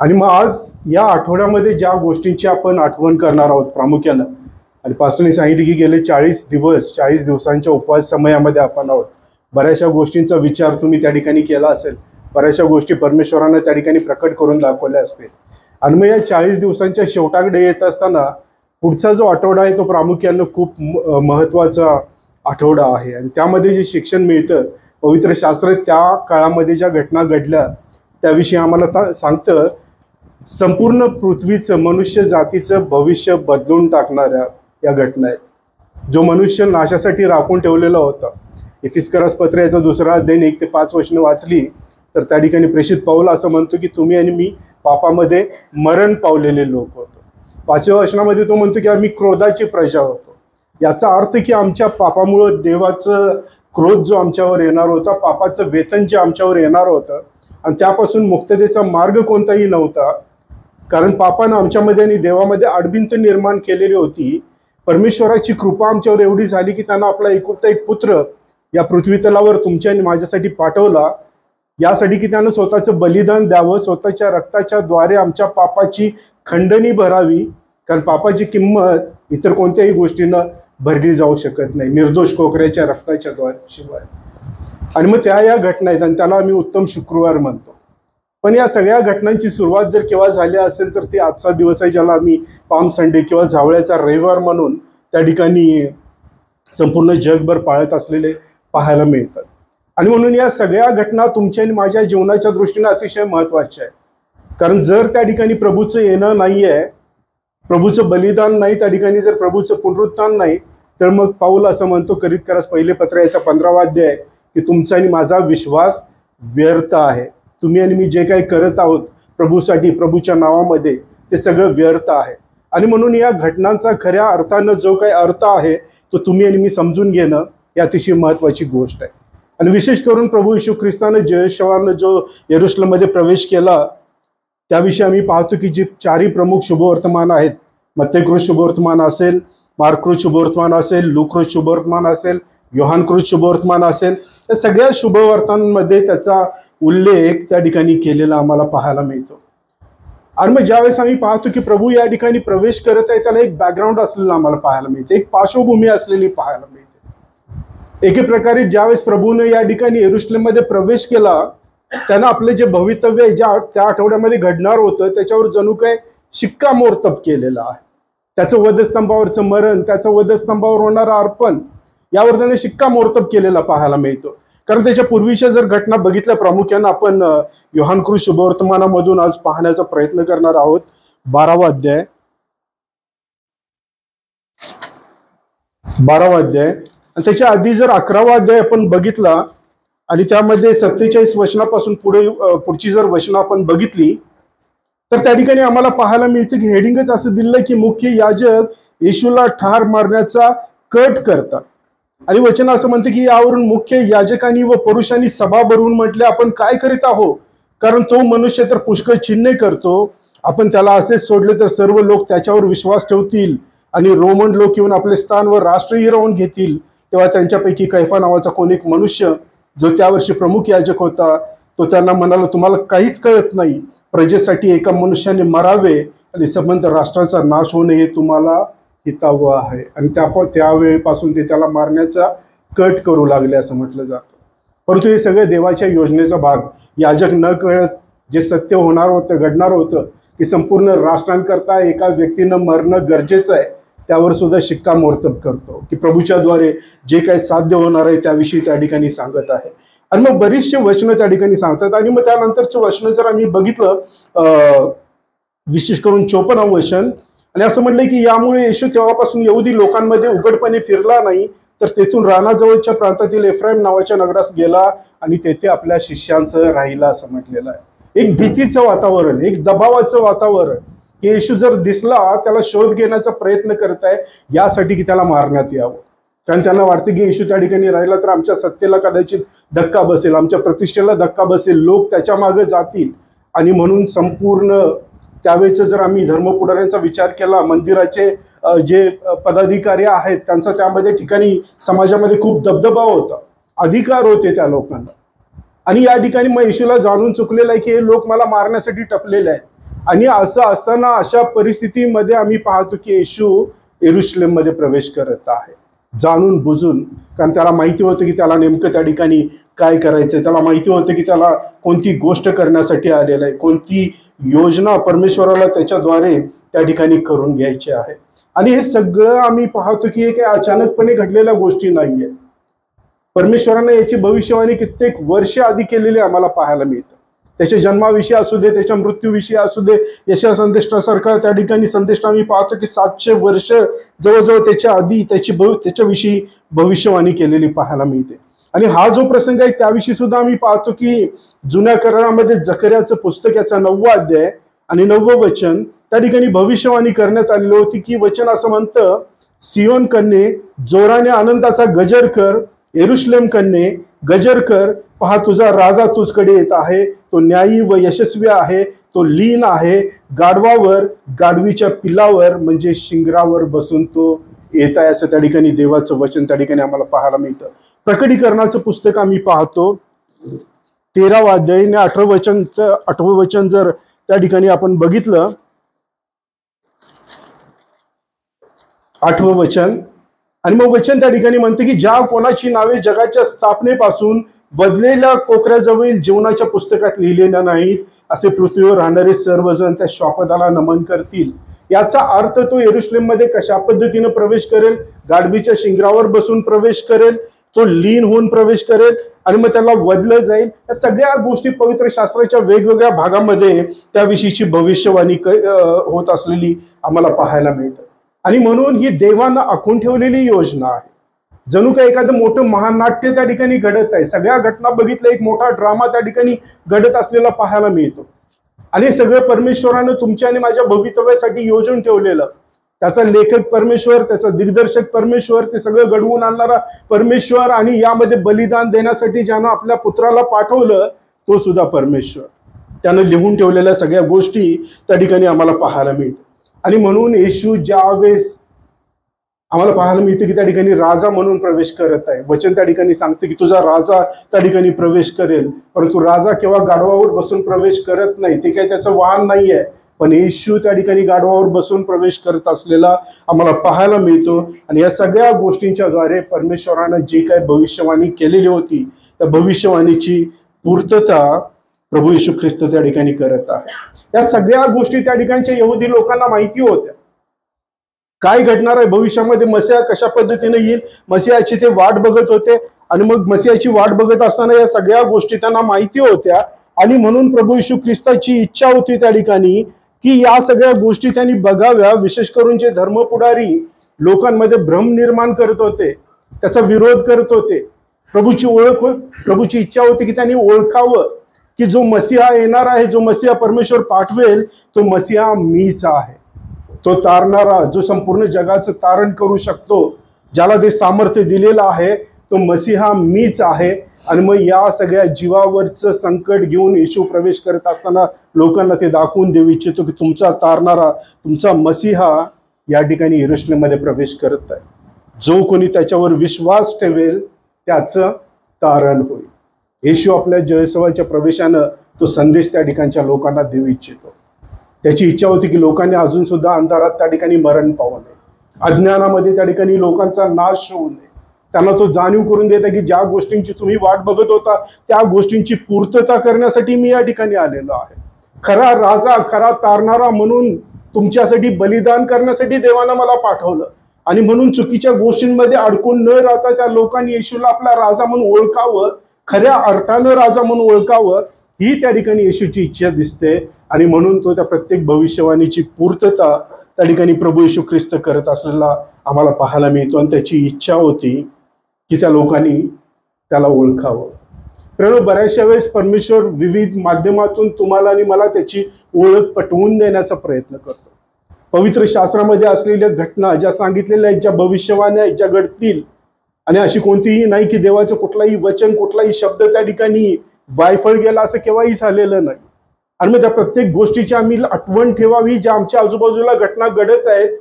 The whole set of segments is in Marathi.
आणि मग आज या आठवड्यामध्ये ज्या गोष्टींची आपण आठवण करणार आहोत प्रामुख्यानं, आणि पास्टरने सांगितले की गेले 40 दिवसांच्या उपवास समयामध्ये आपण आहोत. बऱ्याचशा गोष्टींचा विचार तुम्ही त्या ठिकाणी केला असेल, बऱ्याचशा गोष्टी परमेश्वरानं त्या ठिकाणी प्रकट करून दाखवल्या असतील. आणि मग या 40 दिवसांच्या शेवटाकडे येत असताना पुढचा जो आठवडा आहे तो प्रामुख्यानं खूप महत्त्वाचा आठवडा आहे. आणि त्यामध्ये जे शिक्षण मिळतं, पवित्र शास्त्र त्या काळामध्ये ज्या घटना घडल्या त्याविषयी आम्हाला सांगतं. संपूर्ण पृथ्वीचं, मनुष्य जातीचं भविष्य बदलून टाकणाऱ्या या घटना आहेत. जो मनुष्य नाशासाठी राखून ठेवलेला होता. इफिस्करास पत्र याचा 2 अध्याय 1 ते 5 वचने वाचली तर त्या ठिकाणी प्रेषित पाऊल असं म्हणतो की तुम्ही आणि मी पापामध्ये मरण पावलेले लोक होतो. 5व्या वचनामध्ये तो म्हणतो की आम्ही क्रोधाची प्रजा होतो. याचा अर्थ की आमच्या पापामुळं देवाचं क्रोध जो आमच्यावर येणार होता, पापाचं वेतन जे आमच्यावर येणार होतं, आणि त्यापासून मुक्ततेचा मार्ग कोणताही नव्हता. कारण पापानं आमच्यामध्ये आणि देवामध्ये आडबिंत निर्माण केलेली होती. परमेश्वराची कृपा आमच्यावर एवढी झाली की त्यांना आपला एकुलता एक पुत्र या पृथ्वी तलावर तुमच्या आणि माझ्यासाठी पाठवला, यासाठी की त्यानं स्वतःचं बलिदान द्यावं, स्वतःच्या रक्ताच्या द्वारे आमच्या पापाची खंडणी भरावी. कारण पापाची किंमत इतर कोणत्याही गोष्टीनं भरली जाऊ शकत नाही, निर्दोष कोकऱ्याच्या रक्ताच्या द्वारे शिवाय. आणि मग या घटना आहेत आणि त्याला आम्ही उत्तम शुक्रवार म्हणतो. पण या सगळ्या घटनांची सुरुवात जर केव्हा झाली असेल तर ती आजचा दिवस आहे, ज्याला आम्ही पाम संडे किंवा झावळ्याचा रविवार म्हणून त्या ठिकाणी संपूर्ण जगभर पाळत असलेले पाहायला मिळतात. आणि म्हणून या सगळ्या घटना तुमच्या आणि माझ्या जीवनाच्या दृष्टीने अतिशय महत्त्वाच्या आहेत. कारण जर त्या ठिकाणी प्रभूचं येणं नाही आहे, प्रभूचं बलिदान नाही, त्या ठिकाणी जर प्रभूचं पुनरुत्थान नाही, तर मग पाऊल असं म्हणतो करीत पहिले पत्र याचा 15वा अध्याय की तुमचा आणि माझा विश्वास व्यर्थ आहे. तुम्ही आणि मी जे काही करत आहोत प्रभूसाठी, प्रभूच्या नावामध्ये, ते सगळं व्यर्थ आहे. आणि म्हणून या घटनांचा खऱ्या अर्थानं जो काही अर्थ आहे तो तुम्ही आणि मी समजून घेणं ही अतिशय महत्त्वाची गोष्ट आहे. आणि विशेष करून प्रभू येशू ख्रिस्तानं जयशवानं जो यरुशलेममध्ये प्रवेश केला त्याविषयी आम्ही पाहतो की जी 4 प्रमुख शुभवर्तमान आहेत, मत्तेकृत शुभवर्तमान असेल, मार्कृत शुभवर्तमान असेल, लूककृत शुभवर्तमान असेल, योहानकृत शुभवर्तमान असेल, या सगळ्या शुभवर्तमानांमध्ये त्याचा उल्लेख त्या ठिकाणी केलेला आम्हाला पाहायला मिळतो. आणि मग ज्यावेळेस आम्ही पाहतो की प्रभू या ठिकाणी प्रवेश करत आहे त्याला एक बॅकग्राऊंड असलेलं आम्हाला पाहायला मिळते, एक पार्श्वभूमी असलेली पाहायला मिळते. एके प्रकारे ज्यावेळेस प्रभूने या ठिकाणी यरुशलेममध्ये प्रवेश केला त्यानं आपले जे भवितव्य ज्या त्या आठवड्यामध्ये घडणार होतं त्याच्यावर जणू काय शिक्कामोर्तब केलेलं आहे. त्याचं वधस्तंभावरचं मरण, त्याचं वधस्तंभावर होणारं अर्पण, यावर त्याने शिक्कामोर्तब केलेला पाहायला मिळतो. कारण त्याच्या पूर्वीच्या जर घटना बघितल्या प्रामुख्यानं आपण योहानकृत शुभवर्तमानामधून आज पाहण्याचा प्रयत्न करणार आहोत. 12वा अध्याय आणि त्याच्या आधी जर 11वा अध्याय आपण बघितला आणि त्यामध्ये 47 वचनापासून पुढची जर वचनं आपण बघितली तर त्या ठिकाणी आम्हाला पाहायला मिळते की हेडिंगच असं दिलं की मुख्य याजक येशूला ठार मारण्याचा कट करतात. आणि वचन असं म्हणते की यावरून मुख्य याजकांनी व पुरुषांनी सभा भरवून म्हटले, आपण काय करीत आहोत? कारण तो मनुष्य तर पुष्कळ चिन्हे करतो. आपण त्याला असेच सोडले तर सर्व लोक त्याच्यावर विश्वास ठेवतील आणि रोमन लोक येऊन आपले स्थान व राष्ट्र हिरावून घेतील. तेव्हा त्यांच्यापैकी कैफा नावाचा कोण एक मनुष्य जो त्या वर्षी प्रमुख याजक होता तो त्यांना म्हणाला, तुम्हाला काहीच कळत नाही. प्रजेसाठी एका मनुष्याने मरावे आणि संबंध राष्ट्राचा नाश होणे हे तुम्हाला हितावं आहे. आणि त्यावेळेपासून ते त्याला मारण्याचा कट करू लागले असं म्हटलं जातं. परंतु हे सगळं देवाच्या योजनेचा भाग. याजक न कळत जे सत्य होणार होतं, घडणार होतं की संपूर्ण राष्ट्रांकरता एका व्यक्तीनं मरणं गरजेचं आहे, त्यावर सुद्धा शिक्कामोर्तब करतो की प्रभूच्याद्वारे जे काही साध्य होणार आहे त्याविषयी त्या ठिकाणी सांगत आहे. आणि मग बरीचशी वचनं त्या ठिकाणी सांगतात. आणि मग त्यानंतरचं वचनं जर आम्ही बघितलं विशेष करून 54 वचन, आणि असं म्हणलंय की यामुळे येशू तेव्हापासून यहुदी लोकांमध्ये उघडपणे फिरला नाही तर तेथून रानाजवळच्या प्रांतातील एफ्राईम नावाच्या नगरास गेला आणि तेथे आपल्या शिष्यांसह राहिला असं म्हटलेलं आहे. एक भीतीचं वातावरण, एक दबावाचं वातावरण की येशू जर दिसला त्याला शोध घेण्याचा प्रयत्न करत आहे यासाठी की त्याला मारण्यात यावं. कारण त्यांना वाटतं की येशू त्या ठिकाणी राहिला तर आमच्या सत्तेला कदाचित धक्का बसेल, आमच्या प्रतिष्ठेला धक्का बसेल, लोक त्याच्या मागे जातील. आणि म्हणून संपूर्ण त्यावेळेचं जर आम्ही धर्मपुढाऱ्यांचा विचार केला, मंदिराचे जे पदाधिकारी आहेत त्यांचा त्यामध्ये ठिकाणी समाजामध्ये खूप दबदबा होता, अधिकार होते त्या लोकांना. आणि या ठिकाणी मग येशूला जाणून चुकलेलं आहे की हे लोक मला मारण्यासाठी टपलेले आहेत. आणि असं असताना अशा परिस्थितीमध्ये आम्ही पाहतो की येशू यरुशलेममध्ये प्रवेश करत आहे जाणून बुजून, कारण त्याला माहिती होतं की त्याला नेमकं त्या ठिकाणी काय करायचं, त्याला माहिती होतं की त्याला कोणती गोष्ट करण्यासाठी आलेलं आहे, कोणती योजना परमेश्वराला त्याच्याद्वारे त्या ठिकाणी करून घ्यायची आहे. आणि हे सगळं आम्ही पाहतो की हे काही अचानकपणे घडलेल्या गोष्टी नाहीये. परमेश्वराने याची भविष्यवाणी कित्येक वर्ष आधी केलेली आम्हाला पाहायला मिळतं. त्याच्या जन्माविषयी असू दे, त्याच्या मृत्यूविषयी असू दे, यशा संदेष्टासारखा त्या ठिकाणी संदेष्ट आम्ही पाहतो की 700 वर्ष जवळजवळ त्याच्या आधी त्याच्याविषयी भविष्यवाणी केलेली पाहायला मिळते. आणि हा जो प्रसंग आहे त्याविषयी सुद्धा आम्ही पाहतो की जुन्या करारामध्ये जकर्याचं पुस्तक याचा 9वा अध्याय आणि 9वं वचन त्या ठिकाणी भविष्यवाणी करण्यात आलेली होती की वचन असं म्हणतं, सियोन कन्ये जोराने आनंदाचा गजर कर, यरुशलेम कन्ये गजर कर, पहा तुझा राजा तुझकडे येत आहे, तो न्यायी व यशस्वी आहे, तो लीन आहे, गाढवावर गाढवीच्या पिलावर म्हणजे शिंगरावर बसून तो येत आहे, असं त्या ठिकाणी देवाचं वचन त्या ठिकाणी आम्हाला पाहायला मिळतं. प्रकटीकरणाचं पुस्तक आम्ही पाहतो 13वा अध्याय आणि 8वं वचन जर त्या ठिकाणी आपण बघितलं, 8वं वचन, आणि मग वचन त्या ठिकाणी म्हणते की ज्या कोणाची नावे जगाच्या स्थापनेपासून वदलेल्या कोकऱ्याजवळील जीवनाच्या पुस्तकात लिहिलेल्या नाहीत, असे पृथ्वीवर राहणारे सर्वजण त्या श्वापदाला नमन करतील. याचा अर्थ तो यरुशलेममध्ये कशा पद्धतीनं प्रवेश करेल, गाढवीच्या शिंगरावर बसून प्रवेश करेल, तो लीन होऊन प्रवेश करेल आणि मग त्याला वदलं जाईल. या सगळ्या गोष्टी पवित्र शास्त्राच्या वेगवेगळ्या भागामध्ये त्याविषयीची भविष्यवाणी होत असलेली आम्हाला पाहायला मिळतं. आणि म्हणून ही देवानं आखून ठेवलेली योजना आहे. जणू काही एखादं मोठं महानाट्य त्या ठिकाणी घडत आहे. सगळ्या घटना बघितल्या एक मोठा ड्रामा त्या ठिकाणी घडत असलेला पाहायला मिळतो. आणि हे सगळं परमेश्वरानं तुमच्या आणि माझ्या भवितव्यासाठी योजून ठेवलेलं. त्याचा लेखक परमेश्वर, त्याचा दिग्दर्शक परमेश्वर, ते सगळं घडवून आणणारा परमेश्वर, आणि यामध्ये बलिदान देण्यासाठी ज्यानं आपल्या पुत्राला पाठवलं तो सुद्धा परमेश्वर. त्यानं लिहून ठेवलेल्या सगळ्या गोष्टी त्या ठिकाणी आम्हाला पाहायला मिळतात. आणि म्हणून येशू ज्यावेळेस आम्हाला पाहायला मिळते की त्या ठिकाणी राजा म्हणून प्रवेश करत आहे. वचन त्या ठिकाणी सांगते की तुझा राजा त्या ठिकाणी प्रवेश करेल, परंतु राजा केव्हा गाढवावर बसून प्रवेश करत नाही, ते काही त्याचं वाहन नाहीये, पण येशू त्या ठिकाणी गाढवावर बसून प्रवेश करत असलेला आम्हाला पाहायला मिळतो. आणि या सगळ्या गोष्टींच्या द्वारे परमेश्वरानं जी काही भविष्यवाणी केलेली होती त्या भविष्यवाणीची पूर्तता प्रभू येशू ख्रिस्त त्या ठिकाणी करत आहे. या सगळ्या गोष्टी त्या ठिकाणच्या यहुदी लोकांना माहिती होत्या. काय घडणार आहे भविष्यामध्ये, मसीहा कशा पद्धतीने येईल, मसीहाची ते वाट बघत होते. आणि मग मसीहाची वाट बघत असताना या सगळ्या गोष्टी त्यांना माहिती होत्या. आणि म्हणून प्रभू येशू ख्रिस्ताची इच्छा होती त्या ठिकाणी की या सगळ्या गोष्टी त्यांनी बघाव्या. विशेष करून जे धर्मपुढारी लोकांमध्ये भ्रम निर्माण करत होते, त्याचा विरोध करत होते, प्रभूची इच्छा होती की त्यांनी ओळखावं की जो मसीहा येणार आहे, जो मसीहा परमेश्वर पाठवेल, तो मसीहा मीच आहे. तो तारणारा, जो संपूर्ण जगाचं तारण करू शकतो, ज्याला ते सामर्थ्य दिलेलं आहे, तो मसीहा मीच आहे. आणि मग या सगळ्या जीवावरचं संकट घेऊन येशू प्रवेश करत असताना लोकांना ते दाखवून देऊ इच्छितो की तुमचा तारणारा, तुमचा मसीहा या ठिकाणी यरुशलेममध्ये प्रवेश करत आहे. जो कोणी त्याच्यावर विश्वास ठेवेल त्याचं तारण होईल. येशू आपल्या जयसवाच्या प्रवेशानं तो संदेश त्या ठिकाणच्या लोकांना देऊ इच्छितो. त्याची इच्छा होती की लोकांनी अजून सुद्धा अंधारात त्या ठिकाणी मरण पावू नये, अज्ञानामध्ये त्या ठिकाणी लोकांचा नाश होऊ नये. त्यांना तो जाणीव करून देत आहे की ज्या गोष्टींची तुम्ही वाट बघत होता त्या गोष्टींची पूर्तता करण्यासाठी मी या ठिकाणी आलेलो आहे. खरा राजा, खरा तारणारा म्हणून तुमच्यासाठी बलिदान करण्यासाठी देवानं मला पाठवलं. आणि म्हणून चुकीच्या गोष्टींमध्ये अडकून न राहता त्या लोकांनी येशूला आपला राजा म्हणून ओळखावं, खऱ्या अर्थानं राजा म्हणून ओळखावं, ही त्या ठिकाणी येशूची इच्छा दिसते. आणि म्हणून तो त्या प्रत्येक भविष्यवाणीची पूर्तता त्या ठिकाणी प्रभू येशू ख्रिस्त करत असलेला आम्हाला पाहायला मिळतो. आणि त्याची इच्छा होती की त्या लोकांनी त्याला ओळखावं. प्रिय, बऱ्याचशा वेळेस परमेश्वर विविध माध्यमातून तुम्हाला आणि मला त्याची ओळख पटवून देण्याचा प्रयत्न करतो. पवित्र शास्त्रामध्ये असलेल्या घटना ज्या सांगितलेल्या आहेत, ज्या भविष्यवाण्या ज्या घडतील, आणि अशी कोणतीही नाही की देवाचं कुठलाही वचन, कुठलाही शब्द त्या ठिकाणी वायफळ गेला असं केव्हाही झालेलं नाही. आणि मग त्या प्रत्येक गोष्टीची आम्ही आठवण ठेवावी. ज्या आमच्या आजूबाजूला घटना घडत आहेत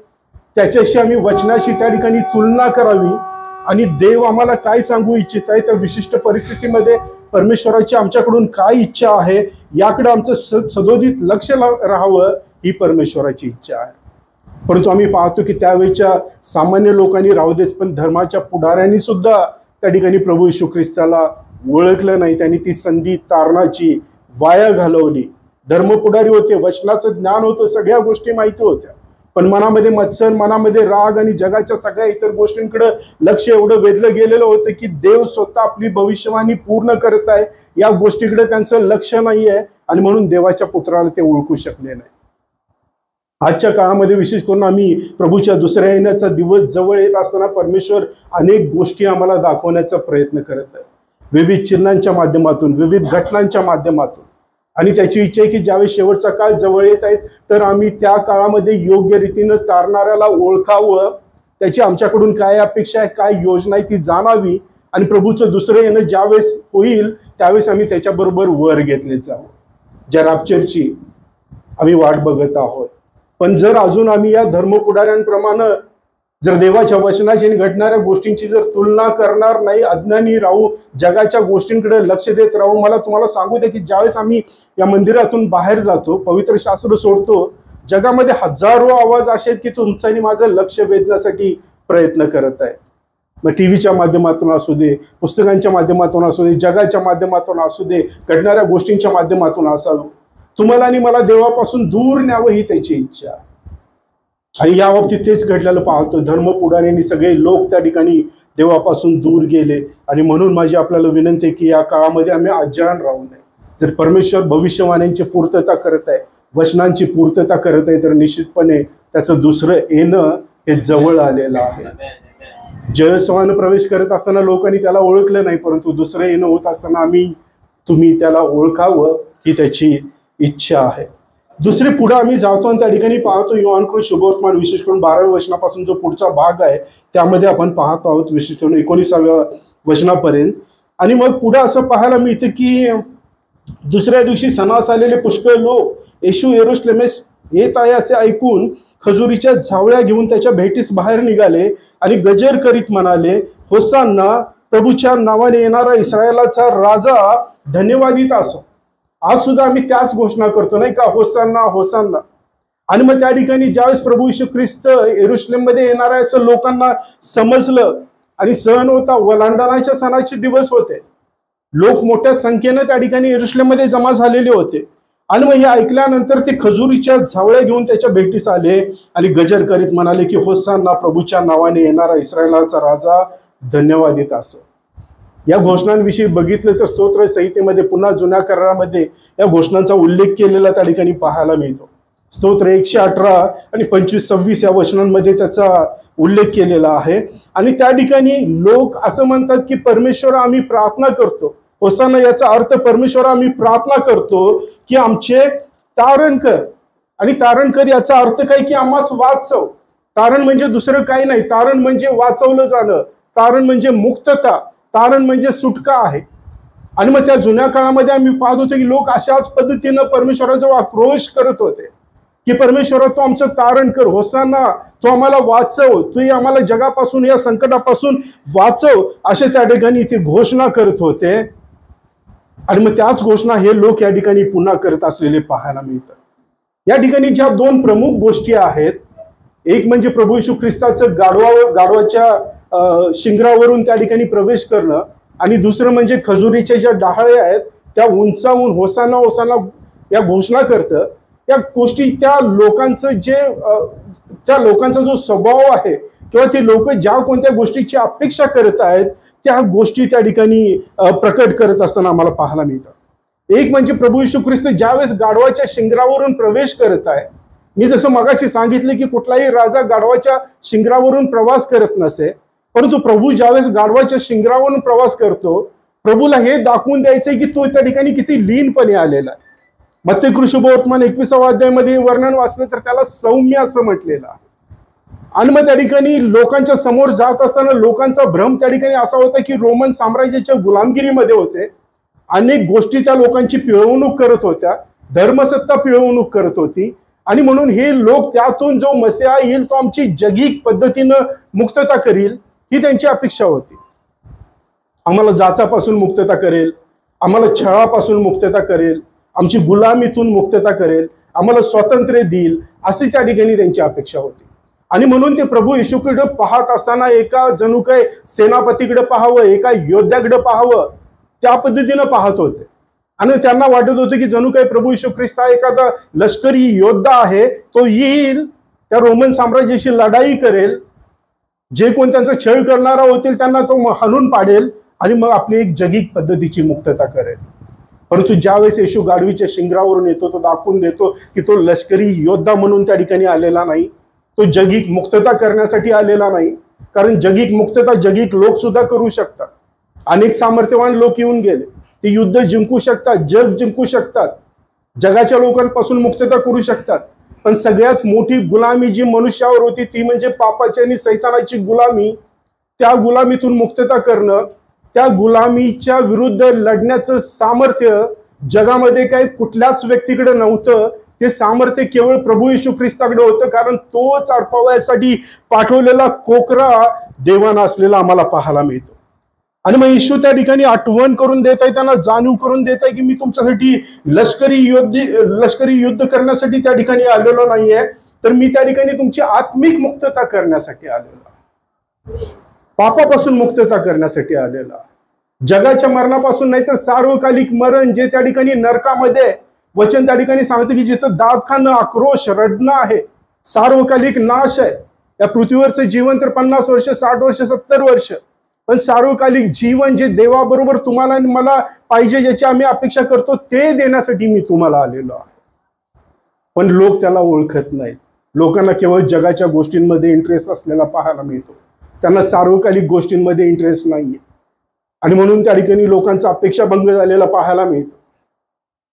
त्याच्याशी आम्ही वचनाची त्या ठिकाणी तुलना करावी. आणि देव आम्हाला काय सांगू इच्छित आहे, त्या विशिष्ट परिस्थितीमध्ये परमेश्वराची आमच्याकडून काय इच्छा आहे, याकडे आमचं सदोदित लक्ष राहावं ही परमेश्वराची इच्छा आहे. परंतु आम्ही पाहतो की त्यावेळेच्या सामान्य लोकांनी राहू देच, पण धर्माच्या पुढाऱ्यांनी सुद्धा त्या ठिकाणी प्रभू येशू ख्रिस्ताला ओळखलं नाही. त्यांनी ती संधी तारणाची वाया घालवली. धर्मपुढारी होते, वचनाचं ज्ञान होतं, सगळ्या गोष्टी माहिती होत्या, पण मनामध्ये मत्सर, मनामध्ये राग आणि जगाच्या सगळ्या इतर गोष्टींकडे लक्ष एवढं वेधलं गेलेलं होतं की देव स्वतः आपली भविष्यवाणी पूर्ण करत आहे या गोष्टीकडे त्यांचं लक्ष नाही आहे, आणि म्हणून देवाच्या पुत्राला ते ओळखू शकले नाही. आजच्या काळामध्ये विशेष करून आम्ही प्रभूच्या दुसऱ्या येण्याचा दिवस जवळ येत असताना परमेश्वर अनेक गोष्टी आम्हाला दाखवण्याचा प्रयत्न करत आहे, विविध चिन्हांच्या माध्यमातून, विविध घटनांच्या माध्यमातून. आणि त्याची इच्छा आहे की ज्यावेळेस शेवटचा काळ जवळ येत आहेत तर आम्ही त्या काळामध्ये योग्य रीतीनं तारणाऱ्याला ओळखावं, त्याची आमच्याकडून काय अपेक्षा आहे, काय योजना आहे ती जाणावी, आणि प्रभूचं दुसरं येणं ज्यावेळेस होईल त्यावेळेस आम्ही त्याच्याबरोबर वर घेतले जावं. ज्या रॅप्चरची आम्ही वाट बघत आहोत. पण जर अजून आम्ही या धर्मपुढाऱ्यांप्रमाणे जर देवाच्या वचनाची आणि घडणाऱ्या गोष्टींची जर तुलना करणार नाही, अज्ञानी राहू, जगाच्या गोष्टींकडे लक्ष देत राहू, मला तुम्हाला सांगू द्या की ज्यावेळेस आम्ही या मंदिरातून बाहेर जातो, पवित्र शास्त्र सोडतो, जगामध्ये हजारो आवाज असे आहेत की तुमचं आणि माझं लक्ष वेधण्यासाठी प्रयत्न करत आहेत. मग टीव्हीच्या माध्यमातून असू दे, पुस्तकांच्या माध्यमातून असू दे, जगाच्या माध्यमातून असू दे, घडणाऱ्या गोष्टींच्या माध्यमातून असावं, तुम्हाला आणि मला देवापासून दूर न्यावं ही त्याची इच्छा. आणि या बाबतीत तेच घडलेलं पाहतो. धर्मपुढाऱ्यांनी सगळे लोक त्या ठिकाणी देवापासून दूर गेले, आणि म्हणून माझी आपल्याला विनंती आहे की या काळामध्ये आम्ही अजाण राहू नये. जर परमेश्वर भविष्यवाण्यांची पूर्तता करत आहे, वचनांची पूर्तता करत आहे, तर निश्चितपणे त्याचं दुसरं येणं हे जवळ आलेलं आहे. जयोत्सवानं प्रवेश करत असताना लोकांनी त्याला ओळखलं नाही, परंतु दुसरं येणं होत असताना तुम्ही त्याला ओळखावं ही त्याची इच्छा आहे. दुसरे पुढे आम्ही जातो आणि त्या ठिकाणी पाहतो योहानकृत शुभवर्तमान विशेष करून 12व्या वचनापासून जो पुढचा भाग आहे त्यामध्ये आपण पाहत आहोत, विशेष करून 19व्या वचनापर्यंत. आणि मग पुढे असं पाहायला मिळतं की दुसऱ्या दिवशी सणास आलेले पुष्कळ लोक येशू यरूशलेमेस येत आहे असे ऐकून खजुरीच्या झावळ्या घेऊन त्याच्या भेटीस बाहेर निघाले आणि गजर करीत म्हणाले, होसान्ना, प्रभूच्या नावाने येणारा इस्रायलाचा राजा धन्यवादित असो. आज सुद्धा आम्ही त्याच घोषणा करतो नाही का, होसान्ना होसान्ना. आणि मग त्या ठिकाणी ज्यावेळेस प्रभू येशू ख्रिस्त यरूशलेम मध्ये येणार आहे असं लोकांना समजलं, आणि सण होता, ओलांडणाच्या सणाचे दिवस होते, लोक मोठ्या संख्येने त्या ठिकाणी यरूशलेम मध्ये जमा झालेले होते. आणि मग हे ऐकल्यानंतर ते खजुरीच्या झावळ्या घेऊन त्याच्या भेटीस आले आणि गजर करीत म्हणाले की होसान्ना, प्रभूच्या नावाने येणारा इस्रायलाचा राजा धन्यवादित असो. या घोषणांविषयी बघितलं तर स्तोत्र संहितेमध्ये पुन्हा जुन्या करारामध्ये या घोषणांचा उल्लेख केलेला त्या ठिकाणी पाहायला मिळतो. स्तोत्र 118 आणि 25-26 या वचनांमध्ये त्याचा उल्लेख केलेला आहे. आणि त्या ठिकाणी लोक असं म्हणतात की परमेश्वर आम्ही प्रार्थना करतो, होसाना याचा अर्थ परमेश्वर आम्ही प्रार्थना करतो की आमचे तारण कर. आणि तारण कर याचा अर्थ काय की आम्हास वाचव. तारण म्हणजे दुसरं काही नाही, तारण म्हणजे वाचवलं जाणं, तारण म्हणजे मुक्तता, तारण म्हणजे सुटका आहे. आणि मग त्या जुन्या काळामध्ये आम्ही पाहत होतो की लोक अशाच पद्धतीनं परमेश्वराचा आक्रोश करत होते की परमेश्वरा तू आमचं तारण कर, होसाना तू आम्हाला वाचव, तू आम्हाला जगापासून या संकटापासून वाचव, असे त्या ठिकाणी ते घोषणा करत होते. आणि मग त्याच घोषणा हे लोक या ठिकाणी पुन्हा करत असलेले पाहायला मिळतात. या ठिकाणी ज्या दोन प्रमुख गोष्टी आहेत, एक म्हणजे प्रभू येशू ख्रिस्ताचं गाढवाच्या शिंगरावरून त्या ठिकाणी प्रवेश करणं, आणि दुसरं म्हणजे खजुरीच्या ज्या डहाळ्या आहेत त्या उंचावून होसाना होसाना या घोषणा करतं. या गोष्टी त्या लोकांचा जो स्वभाव आहे किंवा ते लोक ज्या कोणत्या गोष्टीची अपेक्षा करत आहेत त्या गोष्टी त्या ठिकाणी प्रकट करत असताना आम्हाला पाहायला मिळतं. एक म्हणजे प्रभू येशू ख्रिस्त ज्यावेळेस गाढवाच्या शिंगरावरून प्रवेश करत आहे, मी जसं मगाशी सांगितले की कुठलाही राजा गाढवाच्या शिंगरावरून प्रवास करत नसे, परंतु प्रभू ज्यावेळेस गाढवाच्या शिंगरावरून प्रवास करतो, प्रभूला हे दाखवून द्यायचंय की तो त्या ठिकाणी किती लीनपणे आलेला आहे. मत्तेय शुभवर्तमान 21व्या अध्यायामध्ये वर्णन वाचलं तर त्याला सौम्य असं म्हटलेलं आहे. आणि मग त्या ठिकाणी लोकांच्या समोर जात असताना लोकांचा भ्रम त्या ठिकाणी असा होता की रोमन साम्राज्याच्या गुलामगिरीमध्ये होते, अनेक गोष्टी त्या लोकांची पिळवणूक करत होत्या, धर्मसत्ता पिळवणूक करत होती, आणि म्हणून हे लोक त्यातून जो मसीहा येईल तो आमची जगिक पद्धतीनं मुक्तता करील ही त्यांची अपेक्षा होती. आम्हाला जाचापासून मुक्तता करेल, आम्हाला छळापासून मुक्तता करेल, आमची गुलामीतून मुक्तता करेल, आम्हाला स्वातंत्र्य देईल, अशी त्या ठिकाणी त्यांची अपेक्षा होती. आणि म्हणून ते प्रभू येशूकडे पाहत असताना एका जणू काय सेनापतीकडे पाहावं, एका योद्ध्याकडे पाहावं, त्या पद्धतीनं पाहत होते. आणि त्यांना वाटत होतं की जणू काही प्रभू येशू ख्रिस्त हा एखादा लष्करी योद्धा आहे, तो येईल, त्या रोमन साम्राज्याशी लढाई करेल, जे कोण त्यांचा छळ करणारा होतील त्यांना तो हाणून पाडेल आणि मग आपली एक जगिक पद्धतीची मुक्तता करेल. परंतु ज्यावेळेस येशू गाढवीच्या शिंगरावरून येतो, तो दाखवून देतो की तो लष्करी योद्धा म्हणून त्या ठिकाणी आलेला नाही, तो जगिक मुक्तता करण्यासाठी आलेला नाही. कारण जगिक मुक्तता जगिक लोक सुद्धा करू शकतात. अनेक सामर्थ्यवान लोक येऊन गेले, ते युद्ध जिंकू शकतात, जग जिंकू शकतात, जगाच्या लोकांपासून मुक्तता करू शकतात. पण सगळ्यात मोठी गुलामी जी मनुष्यावर होती ती म्हणजे पापाची आणि सैतानाची गुलामी. त्या गुलामीतून मुक्तता करणं, त्या गुलामीच्या विरुद्ध लढण्याचं सामर्थ्य जगामध्ये काही कुठल्याच व्यक्तीकडे नव्हतं. ते सामर्थ्य केवळ प्रभू येशू ख्रिस्ताकडे होतं, कारण तोच अर्पवायासाठी पाठवलेला कोकरा देवाना असलेला आम्हाला पाहायला मिळतो. आणि मग येशू त्या ठिकाणी आठवण करून देत आहे, त्यांना जाणीव करून देत आहे की मी तुमच्यासाठी लष्करी युद्ध करण्यासाठी त्या ठिकाणी आलेलो नाहीये, तर मी त्या ठिकाणी तुमची आत्मिक मुक्तता करण्यासाठी आलेलो, पापापासून मुक्तता करण्यासाठी आलेला, जगाच्या मरणापासून नाही तर सार्वकालिक मरण जे त्या ठिकाणी नरकामध्ये वचन त्या ठिकाणी सांगते की जिथं दात खाणं, आक्रोश, रडणं आहे, सार्वकालिक नाश आहे. या पृथ्वीवरचं जीवन तर 50 वर्ष, 60 वर्ष, 70 वर्ष, पण सार्वकालिक जीवन जे देवाबरोबर तुम्हाला आणि मला पाहिजे, ज्याची आम्ही अपेक्षा करतो, ते देण्यासाठी मी तुम्हाला आलेलो आहे. पण लोक त्याला ओळखत नाहीत. लोकांना केवळ जगाच्या गोष्टींमध्ये इंटरेस्ट असलेला पाहायला मिळतो, त्यांना सार्वकालिक गोष्टींमध्ये इंटरेस्ट नाहीये. आणि म्हणून त्या ठिकाणी लोकांचा अपेक्षाभंग झालेला पाहायला मिळतो.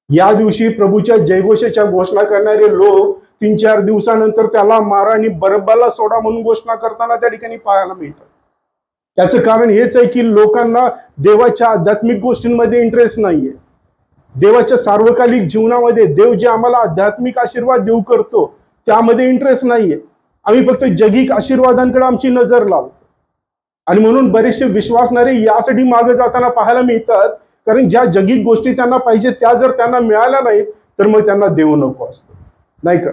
या दिवशी प्रभूच्या जयघोषाच्या घोषणा करणारे लोक 3-4 दिवसानंतर त्याला मारा आणि बरब्बाला सोडा म्हणून घोषणा करताना त्या ठिकाणी पाहायला मिळतात. त्याचं कारण हेच आहे की लोकांना देवाच्या आध्यात्मिक गोष्टींमध्ये इंटरेस्ट नाहीये. देवाच्या सार्वकालिक जीवनामध्ये देव जे आम्हाला आध्यात्मिक आशीर्वाद देऊ करतो त्यामध्ये इंटरेस्ट नाहीये. आम्ही फक्त जगिक आशीर्वादांकडे आमची नजर लावतो. आणि म्हणून बरेचसे विश्वासणारे यासाठी मागे जाताना पाहायला मिळतात, कारण ज्या जगिक गोष्टी त्यांना पाहिजे त्या जर त्यांना मिळाल्या नाहीत तर मग त्यांना देव नको असतो, नाही का?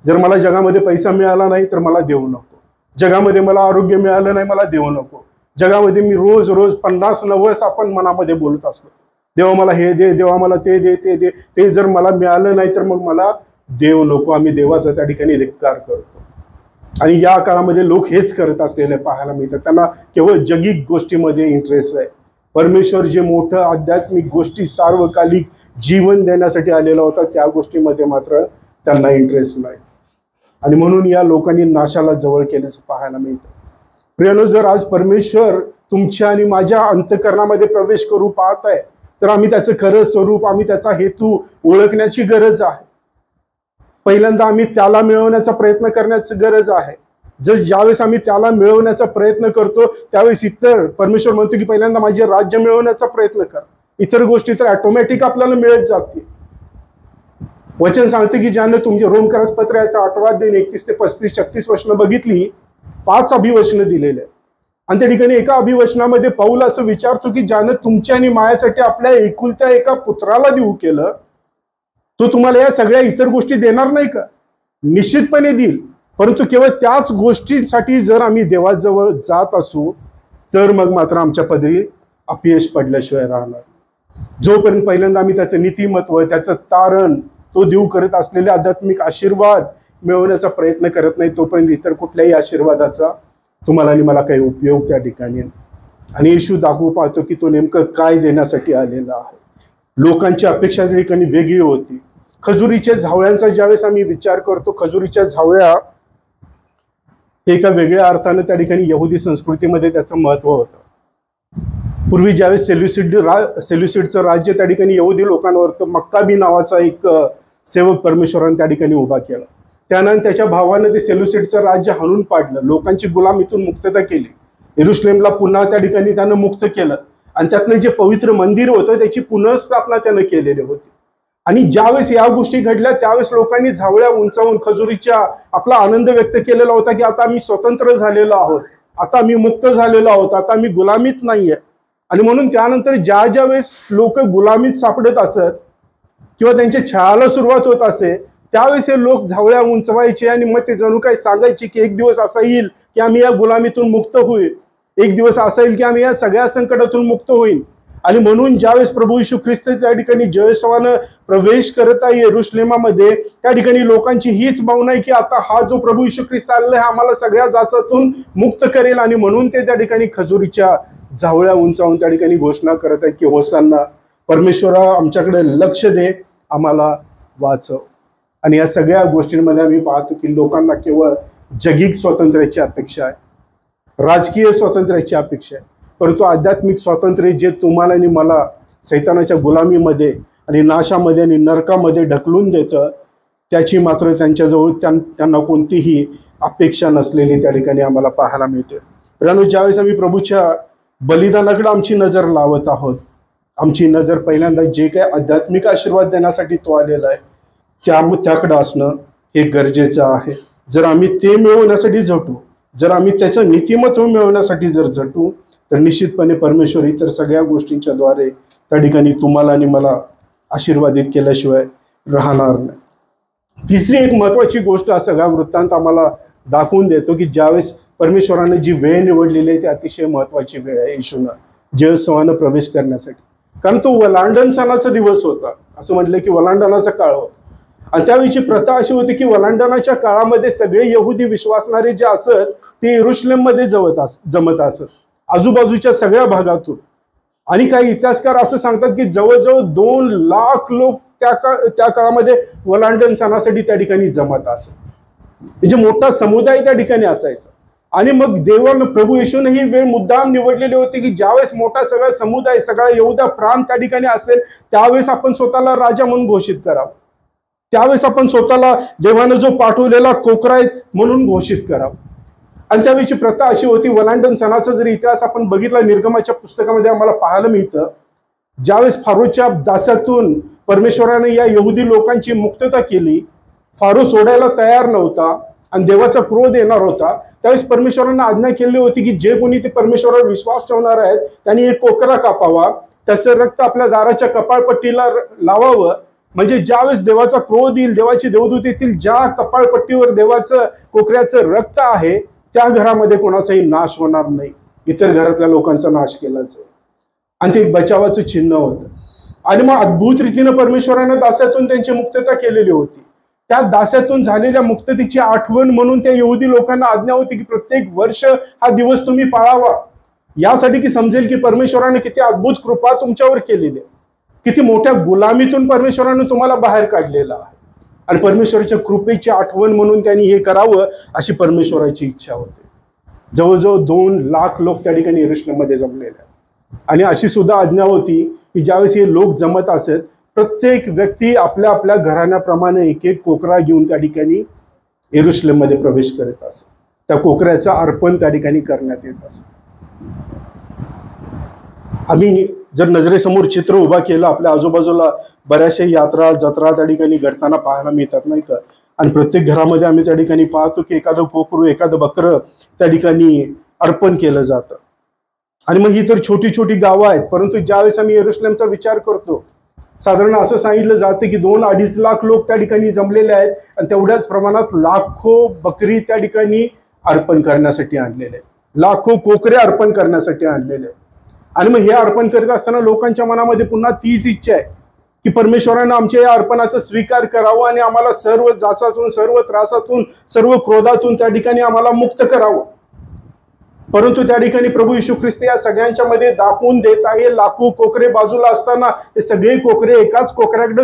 जर मला जगामध्ये पैसा मिळाला नाही तर मला देव नको, जगामध्ये मला आरोग्य मिळालं नाही मला देव नको, जगामध्ये मी रोज 50-90 आपण मनामध्ये बोलत असतो, देवा मला हे दे, देवा मला ते दे, ते दे, ते जर मला मिळालं नाही तर मग मला देव नको. आम्ही देवाचा त्या ठिकाणी धिक्कार करतो. आणि या काळामध्ये लोक हेच करत असलेले पाहायला मिळतात. त्यांना केवळ जगिक गोष्टीमध्ये इंटरेस्ट आहे. परमेश्वर जे मोठं आध्यात्मिक गोष्टी सार्वकालिक जीवन देण्यासाठी आलेला होता त्या गोष्टीमध्ये मात्र त्यांना इंटरेस्ट नाही. आणि म्हणून या लोकांनी नाशाला जवळ केल्याचं पाहायला मिळतं. प्रियानो, जर आज परमेश्वर तुमच्या आणि माझ्या अंतःकरणामध्ये प्रवेश करू पाहत आहे तर आम्ही त्याचं खरं स्वरूप, आम्ही त्याचा हेतू ओळखण्याची गरज आहे. पहिल्यांदा आम्ही त्याला मिळवण्याचा प्रयत्न करण्याची गरज आहे. जर ज्यावेळेस आम्ही त्याला मिळवण्याचा प्रयत्न करतो त्यावेळेस इतर, परमेश्वर म्हणतो की पहिल्यांदा माझे राज्य मिळवण्याचा प्रयत्न कर, इतर गोष्टी तर ऑटोमॅटिक आपल्याला मिळत जातील. वचन सांगते की ज्यानं तुमचे रोमकरास पत्र याचा 8वा अध्याय 31 ते 35-36 वचनं बघितली, 5 अभिवचनं दिलेले आहेत. आणि त्या ठिकाणी एका अभिवचनामध्ये पौल असं विचारतो की ज्यानं तुमच्या आणि मायासाठी आपल्या एकुलत्या एका पुत्राला देऊ केलं, तो तुम्हाला या सगळ्या इतर गोष्टी देणार नाही का? निश्चितपणे देईल. परंतु केवळ त्याच गोष्टींसाठी जर आम्ही देवाजवळ जात असू तर मग मात्र आमच्या पदरी अपयश पडल्याशिवाय राहणार. जोपर्यंत पहिल्यांदा आम्ही त्याचं नीतिमत्व, त्याचं तारण, तो देऊ करत असलेले आध्यात्मिक आशीर्वाद मिळवण्याचा प्रयत्न करत नाही तोपर्यंत इतर कुठल्याही आशीर्वादाचा तुम्हाला आणि मला काही उपयोग त्या ठिकाणी. आणि येशू दाखवू पाहतो की तो नेमकं काय देण्यासाठी आलेला आहे. लोकांची अपेक्षा त्या ठिकाणी वेगळी होती. खजुरीच्या झावळ्यांचा ज्यावेळेस आम्ही विचार करतो, खजुरीच्या झावळ्या एका वेगळ्या अर्थानं त्या ठिकाणी यहुदी संस्कृतीमध्ये त्याचं महत्व होतं. पूर्वी ज्यावेळेस सेल्युसिडचं राज्य त्या ठिकाणी यहुदी लोकांवर, मक्काबी नावाचा एक सेवक परमेश्वराने त्या ठिकाणी उभा केला. त्यानंतर त्याच्या भावानं ते सेल्युसिडचं राज्य हाणून पाडलं, लोकांची गुलामीतून मुक्तता केली, येरुशलेमला पुन्हा त्या ठिकाणी त्यानं मुक्त केलं आणि त्यातलं जे पवित्र मंदिर होतं त्याची पुनर्स्थापना त्यानं केलेली होती. आणि ज्यावेळेस या गोष्टी घडल्या त्यावेळेस लोकांनी झावळ्या उंचावून खजुरीच्या आपला आनंद व्यक्त केलेला होता की आता आम्ही स्वतंत्र झालेलो आहोत, आता आम्ही मुक्त झालेलो आहोत, आता आम्ही गुलामीत नाहीये. आणि म्हणून त्यानंतर ज्या वेळेस लोक गुलामीत सापडत असत किंवा त्यांच्या छळाला सुरुवात होत असे, त्यावेळेस हे लोक झावळ्या उंचवायचे आणि मग ते जणू काही सांगायचे की एक दिवस असा येईल की आम्ही या गुलामीतून मुक्त होईल, एक दिवस असा येईल की आम्ही या सगळ्या संकटातून मुक्त होईल. आणि म्हणून ज्यावेळेस प्रभू येशू ख्रिस्त त्या ठिकाणी जयोत्सवानं प्रवेश करत आहे यरुशलेमामध्ये, त्या ठिकाणी लोकांची हीच भावना आहे की आता हा जो प्रभू येशू ख्रिस्त आलेला आहे आम्हाला सगळ्या जाचातून मुक्त करेल. आणि म्हणून ते त्या ठिकाणी खजुरीच्या झावळ्या उंचावून त्या ठिकाणी घोषणा करत आहेत की होसांना, परमेश्वरा आमच्याकडे लक्ष दे, आम्हाला वाचव. आणि या सगळ्या गोष्टींमध्ये आम्ही पाहतो की लोकांना केवळ जगिक स्वातंत्र्याची अपेक्षा आहे, राजकीय स्वातंत्र्याची अपेक्षा आहे, परंतु आध्यात्मिक स्वातंत्र्य जे तुम्हाला आणि मला सैतानाच्या गुलामीमध्ये आणि नाशामध्ये आणि नरकामध्ये ढकलून देतं, त्याची मात्र त्यांच्याजवळ त्यांना कोणतीही अपेक्षा नसलेली त्या ठिकाणी आम्हाला पाहायला मिळते. मित्रांनो, ज्यावेळेस आम्ही प्रभूच्या बलिदानाकडे आमची नजर लावत आहोत, आमची नजर पहिल्यांदा जे काही आध्यात्मिक आशीर्वाद देण्यासाठी तो आलेला आहे त्याकडे असणं हे गरजेचं आहे. जर आम्ही ते मिळवण्यासाठी झटू, जर आम्ही त्याचं नीतिमत्व मिळवण्यासाठी जर झटू, तर निश्चितपणे परमेश्वर इतर सगळ्या गोष्टींच्या द्वारे त्या ठिकाणी तुम्हाला आणि मला आशीर्वादित केल्याशिवाय राहणार नाही. तिसरी एक महत्त्वाची गोष्ट हा सगळा वृत्तांत आम्हाला दाखवून देतो की ज्यावेळेस परमेश्वराने जी वेळ निवडलेली आहे ती अतिशय महत्त्वाची वेळ आहे येशूनं जयोत्सवानं प्रवेश करण्यासाठी. कारण तो वलांडण सणाचा दिवस होता, असं म्हटलं की वलांडणाचा काळ होता. आणि त्यावेळीची प्रथा अशी होती की वलांडणाच्या काळामध्ये सगळे यहुदी विश्वासणारे जे असत ते यरुशलेममध्ये जमत असत, आजूबाजूच्या सगळ्या भागातून. आणि काही इतिहासकार असं सांगतात की जवळजवळ 2 लाख लोक त्या काळामध्ये वलांडण सणासाठी त्या ठिकाणी जमत असत. म्हणजे मोठा समुदाय त्या ठिकाणी असायचा. आणि मग देवानं प्रभू येशूने ही वेळ मुद्दाम निवडलेली होती की ज्यावेळेस मोठा सगळा समुदाय, सगळा यहुदा प्रांत त्या ठिकाणी असेल, त्यावेळेस आपण स्वतःला राजा म्हणून घोषित करावं, त्यावेळेस आपण स्वतःला देवानं जो पाठवलेला कोकरा आहे म्हणून घोषित करावं. आणि त्यावेळीची प्रथा अशी होती. वलांडण सणाचा जर इतिहास आपण बघितला निर्गमाच्या पुस्तकामध्ये आम्हाला पाहायला मिळतं, ज्यावेळेस फारोच्या दास्यातून परमेश्वराने या यहुदी लोकांची मुक्तता केली, फारो सोडायला तयार नव्हता आणि देवाचा क्रोध येणार होता, त्यावेळेस परमेश्वराने आज्ञा केली होती की जे कोणी ते परमेश्वरावर विश्वास ठेवणार आहेत त्यांनी एक कोकरा कापावा, त्याचं रक्त आपल्या दाराच्या कपाळपट्टीला लावावं. म्हणजे ज्यावेळेस देवाचा क्रोध येईल, देवाची देवदूत येतील, ज्या कपाळपट्टीवर देवाचं कोकऱ्याचं रक्त आहे त्या घरामध्ये कोणाचाही नाश होणार नाही, इतर घरातल्या लोकांचा नाश केला जाईल. आणि ते बचावाचं चिन्ह होतं. आणि मग अद्भुत रीतीनं परमेश्वराने दास्यातून त्यांची मुक्तता केलेली होती. त्या दास्यातून झालेल्या मुक्ततेची आठवण म्हणून त्या यहुदी लोकांना आज्ञा होती की प्रत्येक वर्ष हा दिवस तुम्ही पाळावा, यासाठी की समजेल की परमेश्वराने किती अद्भुत कृपा तुमच्यावर केलेली आहे, किती मोठ्या गुलामीतून परमेश्वराने तुम्हाला बाहेर काढलेला आहे. आणि परमेश्वराच्या कृपेची आठवण म्हणून त्यांनी हे करावं अशी परमेश्वराची इच्छा होती. जवळजवळ 2 लाख लोक त्या ठिकाणी यरुशलेममध्ये जमलेले आहेत. आणि अशी सुद्धा आज्ञा होती की ज्यावेळेस हे लोक जमत असत, प्रत्येक व्यक्ती आपल्या आपल्या घराण्याप्रमाणे एक एक कोकरा घेऊन त्या ठिकाणी यरुशलेममध्ये प्रवेश करत असत. त्या कोकऱ्याचं अर्पण त्या ठिकाणी करण्यात येत असत. आम्ही जर नजरेसमोर चित्र उभा केलं, आपल्या आजूबाजूला बऱ्याचशा यात्रा जत्रा त्या ठिकाणी घडताना पाहायला मिळतात, नाही का? आणि प्रत्येक घरामध्ये आम्ही त्या ठिकाणी पाहतो की एखादं कोकरू, एखादं बकरं त्या ठिकाणी अर्पण केलं जातं. आणि मग ही तर छोटी छोटी गावं आहेत, परंतु ज्यावेळेस आम्ही यरुशलेमचा विचार करतो, साधारण असं सांगितलं जातं की 2-2.5 लाख लोक त्या ठिकाणी जमलेले आहेत आणि तेवढ्याच प्रमाणात लाखो बकरी त्या ठिकाणी अर्पण करण्यासाठी आणलेले आहेत, लाखो कोकरे अर्पण करण्यासाठी आणलेले आहेत. आणि मग हे अर्पण करीत असताना लोकांच्या मनामध्ये पुन्हा तीच इच्छा आहे की परमेश्वरानं आमच्या या अर्पणाचा स्वीकार करावा आणि आम्हाला सर्व जाचातून, सर्व त्रासातून, सर्व क्रोधातून त्या ठिकाणी आम्हाला मुक्त करावं. परंतु त्या ठिकाणी प्रभू येशू ख्रिस्त या सगळ्यांच्या मध्ये दाखवून देत आहे, लाखो कोकरे बाजूला असताना हे सगळे कोकरे एकाच कोकऱ्याकडे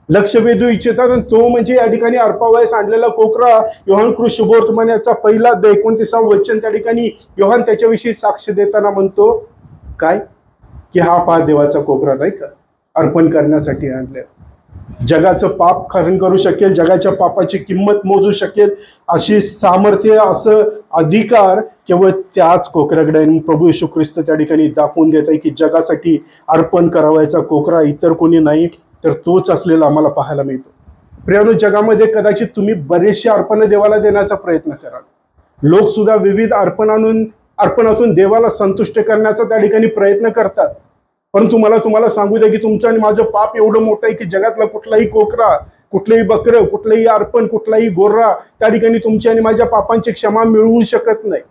लक्ष वेधू इच्छितात. आणि तो म्हणजे या ठिकाणी अर्पावयास आणलेला कोकरा. योहान कृष्ण शुभवर्तमान याचा पहिला 29 वचन त्या ठिकाणी योहान त्याच्याविषयी साक्ष देताना म्हणतो काय की हा पहा देवाचा कोकरा, नाही का, अर्पण करण्यासाठी आणले, जगाचं पाप खरण करू शकेल, जगाच्या पापाची किंमत मोजू शकेल अशी सामर्थ्य, असं अधिकार केवळ त्याच कोकऱ्याकडे. प्रभू येशू ख्रिस्त त्या ठिकाणी दाखवून देत आहे की जगासाठी अर्पण करावायचा कोकरा इतर कोणी नाही तर तोच असलेला आम्हाला पाहायला मिळतो. प्रियानो, जगामध्ये कदाचित तुम्ही बरेचसे अर्पण देवाला देण्याचा प्रयत्न कराल, लोक सुद्धा विविध अर्पणातून देवाला संतुष्ट करण्याचा त्या ठिकाणी प्रयत्न करतात. पण तुम्हाला सांगू द्या की तुमचं आणि माझं पाप एवढं मोठं आहे की जगातला कुठलाही कोकरा, कुठलंही बकरं, कुठलंही अर्पण, कुठलाही गोर्रा त्या ठिकाणी तुमच्या आणि माझ्या पापांची क्षमा मिळवू शकत नाही.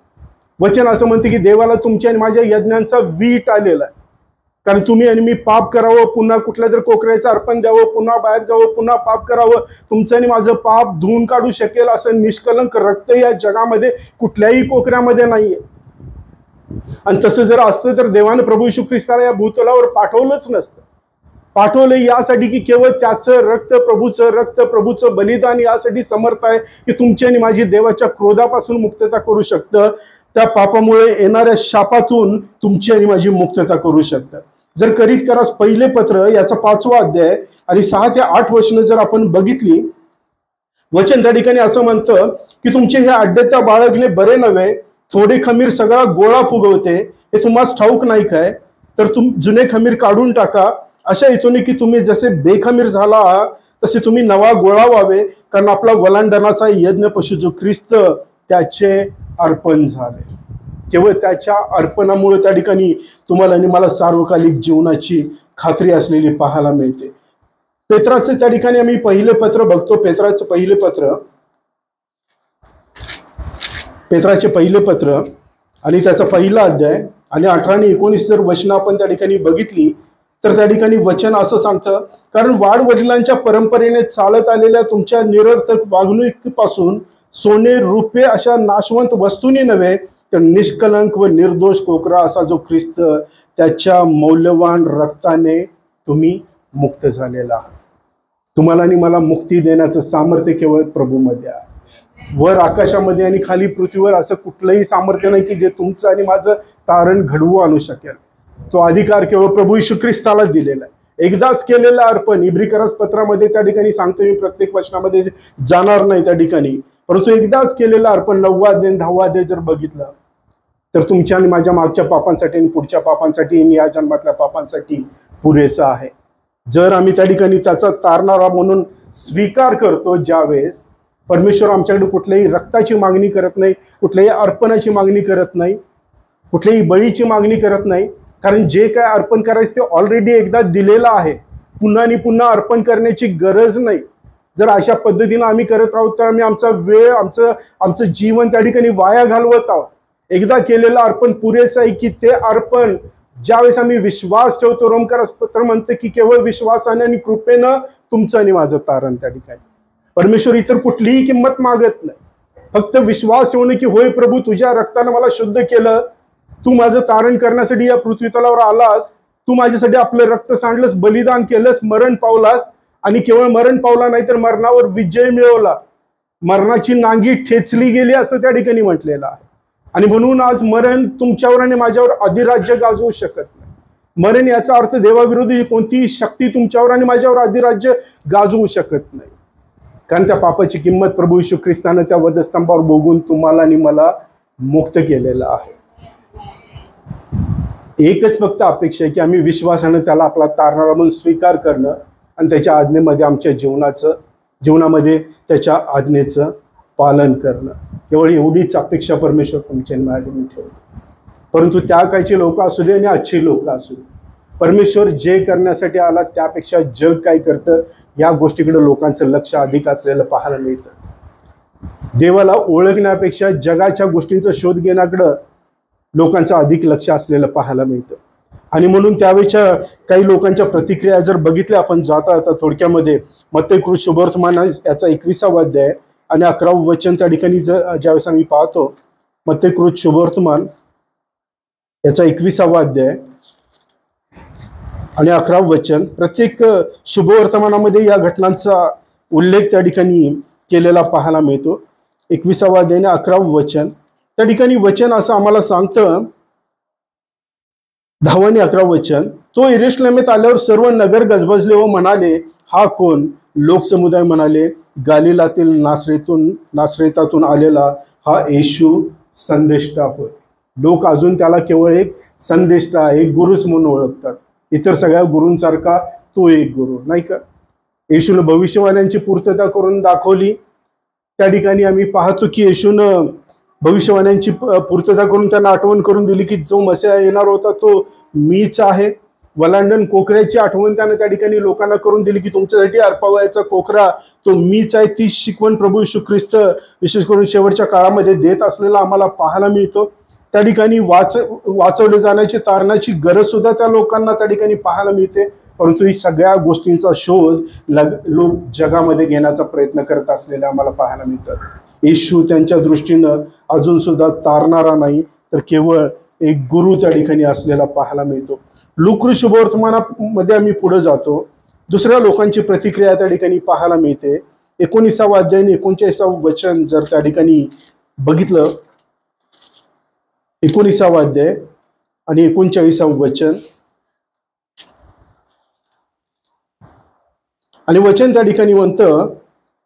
वचन असं म्हणते की देवाला तुमच्या आणि माझ्या यज्ञांचा वीट आलेला आहे. कारण तुम्ही आणि मी पाप करावं, पुन्हा कुठल्या तरी कोकऱ्याचं अर्पण द्यावं, पुन्हा बाहेर जावं, पुन्हा पाप करावं, तुमचं आणि माझं पाप धुवून काढू शकेल असं निष्कलंक रक्त या जगामध्ये कुठल्याही कोकऱ्यामध्ये नाहीये. आणि तसं जर असतं तर देवानं प्रभू येशू ख्रिस्ताला या भूतलावर पाठवलंच नसतं. पाठवलं यासाठी की केवळ त्याचं रक्त, प्रभूचं बलिदान यासाठी समर्थ आहे की तुमची आणि माझी देवाच्या क्रोधापासून मुक्तता करू शकतं. त्या पापामुळे येणाऱ्या शापातून तुमची आणि माझी मुक्तता करू शकतं. जर करीत करास पहिले पत्र याचा 5वा अध्याय आणि 6 ते 8 वचनं जर आपण बघितली, वचन त्या ठिकाणी असं म्हणतं की तुमचे हे अड्डेत्या बाळगणे बरे नव्हे, थोडे खमीर सगळा गोळा फुगवते, हे तुम्हाला ठाऊक नाही काय? तर जुने खमीर काढून टाका, अशा हेतूने की तुम्ही जसे बेखमीर झाला आहात तसे तुम्ही नवा गोळा व्हावे, कारण आपला वलांडणाचा यज्ञ पशु जो ख्रिस्त त्याचे अर्पण झाले. केवळ त्याच्या अर्पणामुळे त्या ठिकाणी तुम्हाला आणि मला सार्वकालिक जीवनाची खात्री असलेली पाहायला मिळते. पेत्राचं त्या ठिकाणी आम्ही पहिले पत्र बघतो. पेत्राचे पहिले पत्र आणि त्याचा पहिला अध्याय आणि 18 आणि 19 जर वचनं आपण त्या ठिकाणी बघितली तर त्या ठिकाणी वचन असं सांगतं, कारण वाडवडिलांच्या परंपरेने चालत आलेल्या तुमच्या निरर्थक वागणुकीपासून सोने रुपये अशा नाशवंत वस्तूंनी नव्हे, तर निष्कलंक व निर्दोष कोकरा असा जो ख्रिस्त त्याच्या मौल्यवान रक्ताने तुम्ही मुक्त झालेला आहात. तुम्हाला आणि मला मुक्ती देण्याचं सामर्थ्य केवळ प्रभूमध्ये आहे. वर आकाशामध्ये आणि खाली पृथ्वीवर असं कुठलंही सामर्थ्य नाही की जे तुमचं आणि माझं तारण घडवू आणू शकेल. तो अधिकार केवळ प्रभू येशू ख्रिस्ताला दिलेला आहे. एकदाच केलेलं अर्पण इब्रिकरास पत्रामध्ये त्या ठिकाणी सांगतो, मी प्रत्येक वचनामध्ये जाणार नाही त्या ठिकाणी, परंतु एकदाच केलेलं अर्पण 9वा अध्याय 10वा अध्याय जर बघितलं तर तुमच्या आणि माझ्या मागच्या पापांसाठी आणि पुढच्या पापांसाठी आणि या जन्मातल्या पापांसाठी पुरेसं आहे. जर आम्ही त्या ठिकाणी त्याचा तारणारा म्हणून स्वीकार करतो, ज्यावेळेस परमेश्वर आमच्याकडे कुठल्याही रक्ताची मागणी करत नाही, कुठल्याही अर्पणाची मागणी करत नाही, कुठल्याही बळीची मागणी करत नाही, कारण जे काय अर्पण करायचं ते ऑलरेडी एकदा दिलेलं आहे. पुन्हा आणि पुन्हा अर्पण करण्याची गरज नाही. जर अशा पद्धतीनं आम्ही करत आहोत तर आम्ही आमचा वेळ, आमचं जीवन त्या ठिकाणी वाया घालवत आहोत. एकदा केलेलं अर्पण पुरेसं आहे की ते अर्पण ज्यावेळेस आम्ही विश्वास ठेवतो, रोमकरास पत्र म्हणतं की केवळ विश्वासाने आणि कृपेनं तुमचं आणि माझं तारण त्या ठिकाणी. परमेश्वर इतर कुठलीही किंमत मागत नाही, फक्त विश्वास ठेवणे की होय प्रभू, तुझ्या रक्तानं मला शुद्ध केलं, तू माझं तारण करण्यासाठी या पृथ्वी तलावर आलास, तू माझ्यासाठी आपलं रक्त सांडलंस, बलिदान केलंस, मरण पावलास आणि केवळ मरण पावला नाही तर मरणावर विजय मिळवला, मरणाची नांगी ठेचली गेली असं त्या ठिकाणी म्हटलेलं आहे. आणि म्हणून आज मरण तुमच्यावर आणि माझ्यावर अधिराज्य गाजवू शकत नाही. मरण याचा अर्थ देवाविरोधी कोणतीही शक्ती तुमच्यावर आणि माझ्यावर अधिराज्य गाजवू शकत नाही, कारण त्या पापाची किंमत प्रभू येशू ख्रिस्तानं त्या वधस्तंभावर भोगून तुम्हाला आणि मला मुक्त केलेलं आहे. एकच फक्त अपेक्षा आहे की आम्ही विश्वासानं त्याला आपला तारणारा म्हणून स्वीकार करणं आणि त्याच्या आज्ञेमध्ये आमच्या जीवनामध्ये त्याच्या आज्ञेचं पालन करणं. केवळ एवढीच अपेक्षा परमेश्वर तुमच्या माझ्याकडून ठेवतो. परंतु त्या काळची लोक असू दे आणि आजची लोक असू दे, परमेश्वर जे करण्यासाठी आला त्यापेक्षा जग काय करतं या गोष्टीकडे लोकांचं लक्ष अधिक असलेलं पाहायला मिळतं. देवाला ओळखण्यापेक्षा जगाच्या गोष्टींचा शोध घेण्याकडं लोकांचं अधिक लक्ष असलेलं पाहायला मिळतं. आणि म्हणून त्यावेळेच्या काही लोकांच्या प्रतिक्रिया जर बघितल्या आपण जाता थोडक्यामध्ये, मत्तेकृत शुभवर्तमान याचा 21वा अध्याय आणि 11वं वचन त्या ठिकाणी ज्यावेळेस आम्ही पाहतो, मत्तेकृत शुभवर्तमान याचा 21वा अध्याय आणि 11वं वचन, प्रत्येक शुभवर्तमानामध्ये या घटनांचा उल्लेख त्या ठिकाणी केलेला पाहायला मिळतो. 21वा अध्याय आणि 11वं वचन, त्या ठिकाणी वचन असं आम्हाला सांगतं, 10 आणि 11 वचन, तो यरूशलेमेत आल्यावर सर्व नगर गजबजले व म्हणाले, हा कोण? लोकसमुदाय म्हणाले, गालिलातील नासरेतातून आलेला हा येशू संदेष्टा होय. लोक अजून त्याला केवळ एक संदेष्टा, एक गुरुच म्हणून ओळखतात. इतर सगळ्या गुरूंसारखा तो एक गुरु नाही का. येशूनं भविष्यवाण्यांची पूर्तता करून दाखवली. त्या ठिकाणी आम्ही पाहतो की येशूनं भविष्यवाण्यांची पूर्तता करून त्यांना आठवण करून दिली की जो मसीहा येणार होता तो मीच आहे. वलांडण कोकऱ्याची आठवण त्याने त्या ठिकाणी लोकांना करून दिली की तुमच्यासाठी अर्पावयाचा कोकरा तो मीच आहे. ती शिकवण प्रभू येशू ख्रिस्त विशेष करून शेवटच्या काळामध्ये देत असलेला आम्हाला पाहायला मिळतो. त्या ठिकाणी वाचवले जाण्याची तारणाची गरज सुद्धा त्या लोकांना त्या ठिकाणी पाहायला मिळते. परंतु ही सगळ्या गोष्टींचा शोध लोक जगामध्ये घेण्याचा प्रयत्न करत असलेले आम्हाला पाहायला मिळतात. येशू त्यांच्या दृष्टीनं अजून सुद्धा तारणारा नाही तर केवळ एक गुरु त्या ठिकाणी असलेला पाहायला मिळतो. लूका शुभवर्तमानामध्ये आम्ही पुढे जातो. दुसऱ्या लोकांची प्रतिक्रिया त्या ठिकाणी पाहायला मिळते. 19वा अध्याय आणि 39वा वचन जर त्या ठिकाणी बघितलं, 19वा अध्याय आणि 39वा वचन आणि वचन त्या ठिकाणी म्हणतं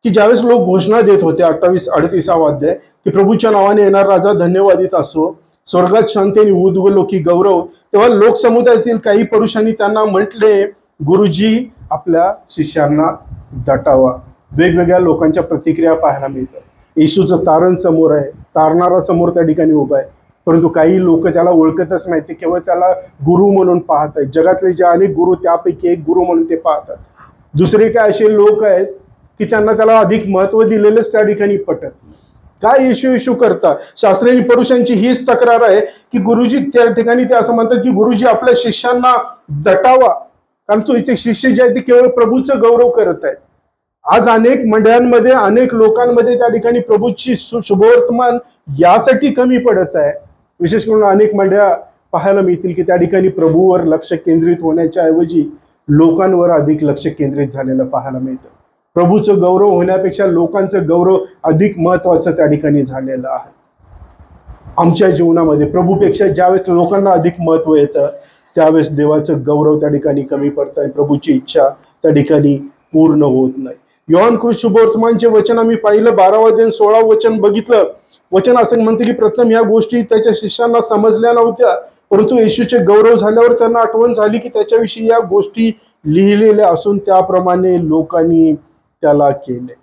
की ज्यावेळेस लोक घोषणा देत होते, 38वा अध्याय, की प्रभूच्या नावाने येणार राजा धन्यवादित असो, स्वर्गात शांती आणि ऊर्ध्वलोकी गौरव. तेव्हा लोकसमुदायातील काही पुरुषांनी त्यांना म्हटले, गुरुजी आपल्या शिष्यांना दटावा. वेगवेगळ्या लोकांच्या प्रतिक्रिया पाहायला मिळतात. येशूचं तारण समोर आहे, तारणारा समोर त्या ठिकाणी उभा आहे, परंतु काही लोक त्याला ओळखतच नाही. ते केवळ त्याला गुरु म्हणून पाहत आहेत. जगातले जे अनेक गुरु त्यापैकी एक गुरु म्हणून ते पाहतात. दुसरे काय असे लोक आहेत की त्यांना त्याला अधिक महत्व दिलेलंच त्या ठिकाणी पटत. काय येशू येशू करता? शास्त्री आणि पुरुषांची हीच तक्रार आहे की गुरुजी त्या ठिकाणी ते असं म्हणतात की गुरुजी आपल्या शिष्यांना दटावा, कारण तो इथे शिष्य जे आहे ते केवळ प्रभूचं गौरव करत आहेत. आज अनेक मंडळांमध्ये अनेक लोकांमध्ये त्या ठिकाणी प्रभूची शुभवर्तमान यासाठी कमी पडत आहे. विशेष करून अनेक मंडळा पाहायला मिळतील की त्या ठिकाणी प्रभूवर लक्ष केंद्रित होण्याच्या ऐवजी लोकांवर अधिक लक्ष केंद्रित झालेलं पाहायला मिळतं. प्रभूचं गौरव होण्यापेक्षा लोकांचं गौरव अधिक महत्वाचं त्या ठिकाणी झालेलं आहे. आमच्या जीवनामध्ये प्रभूपेक्षा ज्यावेळेस लोकांना अधिक महत्व येतं त्यावेळेस देवाचं गौरव त्या ठिकाणी कमी पडतं आणि प्रभूची इच्छा त्या ठिकाणी पूर्ण होत नाही. योहान शुभवर्तमानचे वचन आम्ही पाहिलं, 12वा अध्याय 16वा वचन बघितलं. वचन असं म्हणते की प्रथम ह्या गोष्टी त्याच्या शिष्यांना समजल्या नव्हत्या, परंतु येशूचे गौरव झाल्यावर त्यांना आठवण झाली की त्याच्याविषयी या गोष्टी लिहिलेल्या असून त्याप्रमाणे लोकांनी त्याला केले.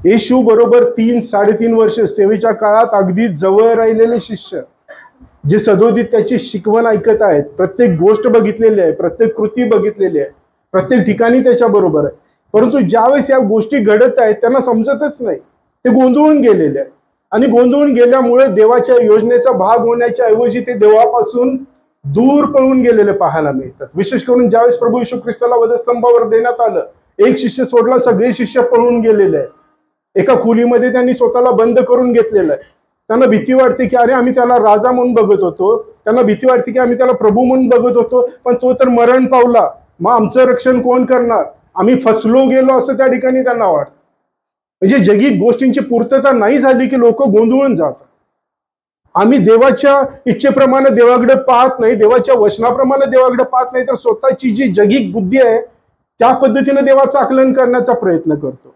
येशू बरोबर 3-3.5 वर्ष सेवेच्या काळात अगदी जवळ राहिलेले शिष्य जे सदोदित त्याची शिकवण ऐकत आहेत, प्रत्येक गोष्ट बघितलेली आहे, प्रत्येक कृती बघितलेली आहे, प्रत्येक ठिकाणी त्याच्या बरोबर आहे, परंतु ज्यावेळेस या गोष्टी घडत आहेत त्यांना समजतच नाही. ते गोंधळून गेलेले आहेत आणि गोंधळून गेल्यामुळे देवाच्या योजनेचा भाग होण्याच्या ऐवजी ते देवापासून दूर पळून गेलेले पाहायला मिळतात. विशेष करून ज्यावेळेस प्रभू येशू ख्रिस्ताला वधस्तंभावर देण्यात आलं, एक शिष्य सोडला, सगळे शिष्य पळून गेलेले आहेत. एका खोलीमध्ये त्यांनी स्वतःला बंद करून घेतलेलं आहे. त्यांना भीती वाटते की अरे आम्ही त्याला राजा म्हणून बघत होतो, त्यांना भीती वाटते की आम्ही त्याला प्रभू म्हणून बघत होतो, पण तो तर मरण पावला, मग आमचं रक्षण कोण करणार? आम्ही फसलो गेलो असं त्या ठिकाणी त्यांना वाटतं. म्हणजे जगी गोष्टींची पूर्तता नाही झाली की लोक गोंधळून जातात. आम्ही देवाच्या इच्छेप्रमाणे देवाकडे पाहत नाही, देवाच्या वचनाप्रमाणे देवाकडे पाहत नाही, तर स्वतःची जी जगिक बुद्धी आहे त्या पद्धतीने देवाचं आकलन करण्याचा प्रयत्न करतो.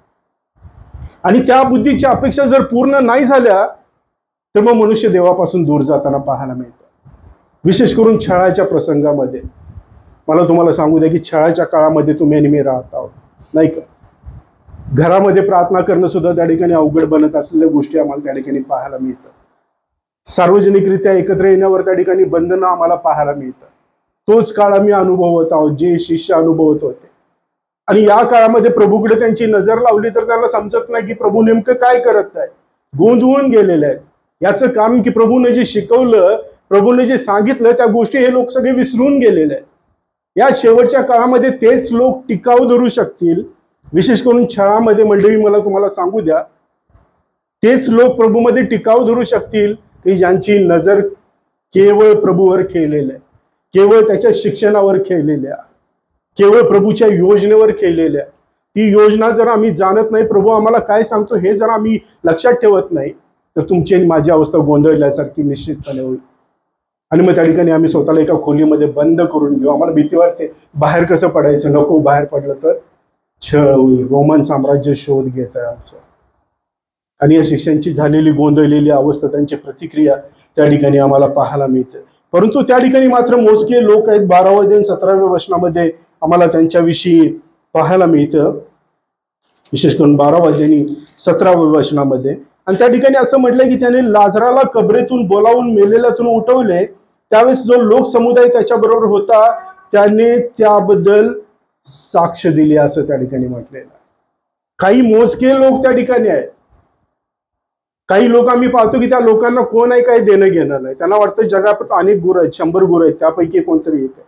आणि त्या बुद्धीच्या अपेक्षा जर पूर्ण नाही झाल्या तर मग मनुष्य देवापासून दूर जाताना पाहायला मिळतं. विशेष करून छळाच्या प्रसंगामध्ये मला तुम्हाला सांगू द्या की छळाच्या काळामध्ये तुम्ही आणि मी राहत आहोत, नाही का? घरामध्ये प्रार्थना करणं सुद्धा त्या ठिकाणी अवघड बनत असलेल्या गोष्टी आम्हाला त्या ठिकाणी पाहायला मिळतात. सार्वजनिकरित्या एकत्र येण्यावर त्या ठिकाणी बंधनं आम्हाला पाहायला मिळतात. तोच काळ आम्ही अनुभवत आहोत जे शिष्य अनुभवत होते. आणि या काळामध्ये प्रभूकडे त्यांची नजर लावली तर त्यांना समजत नाही की प्रभू नेमकं काय करत आहे, गोंधळून गेलेले आहेत. याचं कारण की प्रभूने जे शिकवलं, प्रभूने जे सांगितलं त्या गोष्टी हे लोक सगळे विसरून गेलेले आहेत. या शेवटच्या काळामध्ये तेच लोक टिकाव धरू शकतील. विशेष करून छळामध्ये मंडळी मला तुम्हाला सांगू द्या, तेच लोक प्रभूमध्ये टिकाव धरू शकतील की ज्यांची नजर केवळ प्रभूवर खेळलेली आहे, केवळ त्याच्या शिक्षणावर खेळलेली आहे, केवळ प्रभूच्या योजनेवर खेळलेली आहे. ती योजना जर आम्ही जाणत नाही, प्रभू आम्हाला काय सांगतो हे जर आम्ही लक्षात ठेवत नाही, तर तुमची आणि माझी अवस्था गोंधळल्यासारखी निश्चितपणे होईल. आणि मग त्या ठिकाणी आम्ही स्वतःला एका खोलीमध्ये बंद करून घेऊ. आम्हाला भीती वाटते बाहेर कसं पडायचं, नको बाहेर पडलं तर छळ होईल, रोमन साम्राज्य शोध घेत आहे आमचं. आणि या शिष्यांची झालेली गोंधळलेली अवस्था, त्यांची प्रतिक्रिया त्या ठिकाणी आम्हाला पाहायला मिळते. परंतु त्या ठिकाणी मात्र मोजके लोक आहेत. 12व्या अध्याय 17व्या वचनामध्ये आम्हाला त्यांच्याविषयी पाहायला मिळतं, विशेष करून 12व्या अध्याय 17व्या वचनामध्ये. आणि त्या ठिकाणी असं म्हटलंय की त्याने लाजराला कबरेतून बोलावून मेलेल्यातून उठवले. त्यावेळेस जो लोक समुदाय त्याच्याबरोबर होता त्याने त्याबद्दल साक्ष दिली असं त्या ठिकाणी म्हटलेलं आहे. काही मोजके लोक त्या ठिकाणी आहेत. काही लोक आम्ही पाहतो की त्या लोकांना कोण आहे काही देणं घेणं नाही. त्यांना वाटतं जगात अनेक गुरु आहेत, 100 गुरु आहेत, त्यापैकी कोणतरी एक आहे.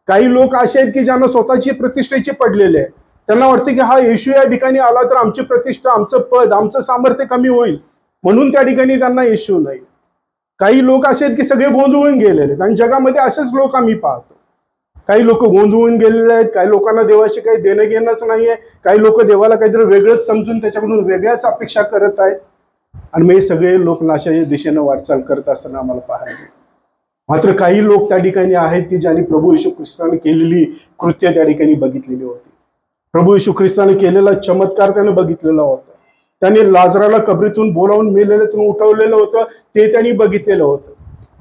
काही लोक असे आहेत की ज्यांना स्वतःची प्रतिष्ठेचे पडलेले आहे. त्यांना वाटतं की हा येशू या ठिकाणी आला तर आमची प्रतिष्ठा, आमचं पद, आमचं सामर्थ्य कमी होईल, म्हणून त्या ठिकाणी त्यांना येशू नाही. काही लोक असे आहेत की सगळे गोंधळून गेलेले आहेत आणि जगामध्ये असेच लोक आम्ही पाहतो. काही लोक गोंधळून गेलेले आहेत, काही लोकांना देवाशी काही देणं घेणंच नाहीये, काही लोक देवाला काहीतरी वेगळंच समजून त्याच्याकडून वेगळ्याच अपेक्षा करत आहेत आणि हे सगळे लोक नाशाच्या दिशेनं वाटचाल करत असताना आम्हाला पाहायला. मात्र काही लोक त्या ठिकाणी आहेत की ज्यांनी प्रभू येशू ख्रिस्ताने केलेली कृत्य त्या ठिकाणी बघितलेली होती. प्रभू येशू ख्रिस्ताने केलेला चमत्कार त्याने बघितलेला होता. त्याने लाजराला कबरीतून बोलावून मेलेल्यातून उठवलेलं होतं, ते त्यांनी बघितलेलं होतं.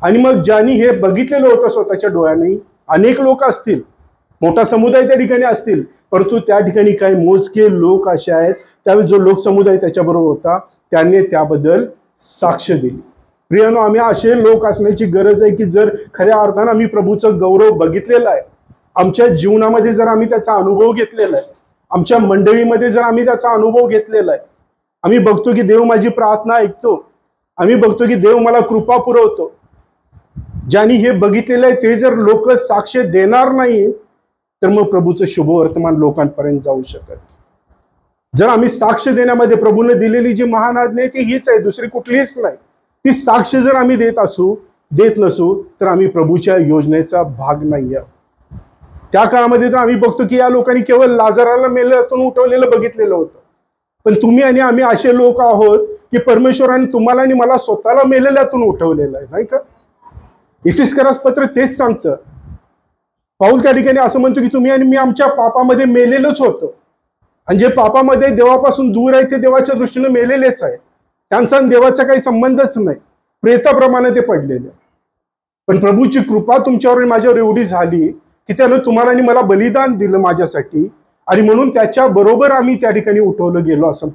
आणि मग ज्यांनी हे बघितलेलं होतं स्वतःच्या डोळ्यांनी, अनेक लोक असतील, मोठा समुदाय त्या ठिकाणी असतील, परंतु त्या ठिकाणी काही मोजके लोक असे आहेत, त्यावेळी जो लोकसमुदाय त्याच्याबरोबर होता त्यांनी त्याबद्दल साक्ष दिली. प्रियानो, आम्ही असे लोक असण्याची गरज आहे की जर खऱ्या अर्थानं आम्ही प्रभूचं गौरव बघितलेला आहे, आमच्या जीवनामध्ये जर आम्ही त्याचा अनुभव घेतलेला आहे, आमच्या मंडळीमध्ये जर आम्ही त्याचा अनुभव घेतलेला आहे, आम्ही बघतो की देव माझी प्रार्थना ऐकतो, आम्ही बघतो की देव मला कृपा पुरवतो, ज्यांनी हे बघितलेलं आहे ते जर लोक साक्ष देणार नाही तर मग प्रभूचं शुभवर्तमान लोकांपर्यंत जाऊ शकत. जर आम्ही साक्ष देण्यामध्ये प्रभूने दिलेली जी महान आज्ञा आहे ती हीच आहे, दुसरी कुठलीच नाही. ती साक्ष जर आम्ही देत नसू तर आम्ही प्रभूच्या योजनेचा भाग नाही आहोत. त्या काळामध्ये तर आम्ही बघतो की या लोकांनी केवळ लाजराला मेल्यातून उठवलेलं बघितलेलं होतं, पण तुम्ही आणि आम्ही असे लोक आहोत की परमेश्वराने तुम्हाला आणि मला स्वतःला मेलेल्यातून उठवलेलं आहे, नाही का? इफिस्करास पत्र तेच सांगतं. पाऊल त्या ठिकाणी असं म्हणतो की तुम्ही आणि मी आमच्या पापामध्ये मेलेलोच होतो, आणि जे पापामध्ये देवापासून दूर आहे ते देवाच्या दृष्टीने मेलेलेच आहे. त्यांचा देवाचा काही संबंधच नाही, प्रेताप्रमाणे ते पडलेले. पण प्रभूची कृपा तुमच्यावर माझ्यावर एवढी झाली की त्यानं तुम्हाला आणि मला बलिदान दिलं माझ्यासाठी, आणि म्हणून त्याच्या बरोबर आम्ही त्या ठिकाणी उठवलं गेलो असं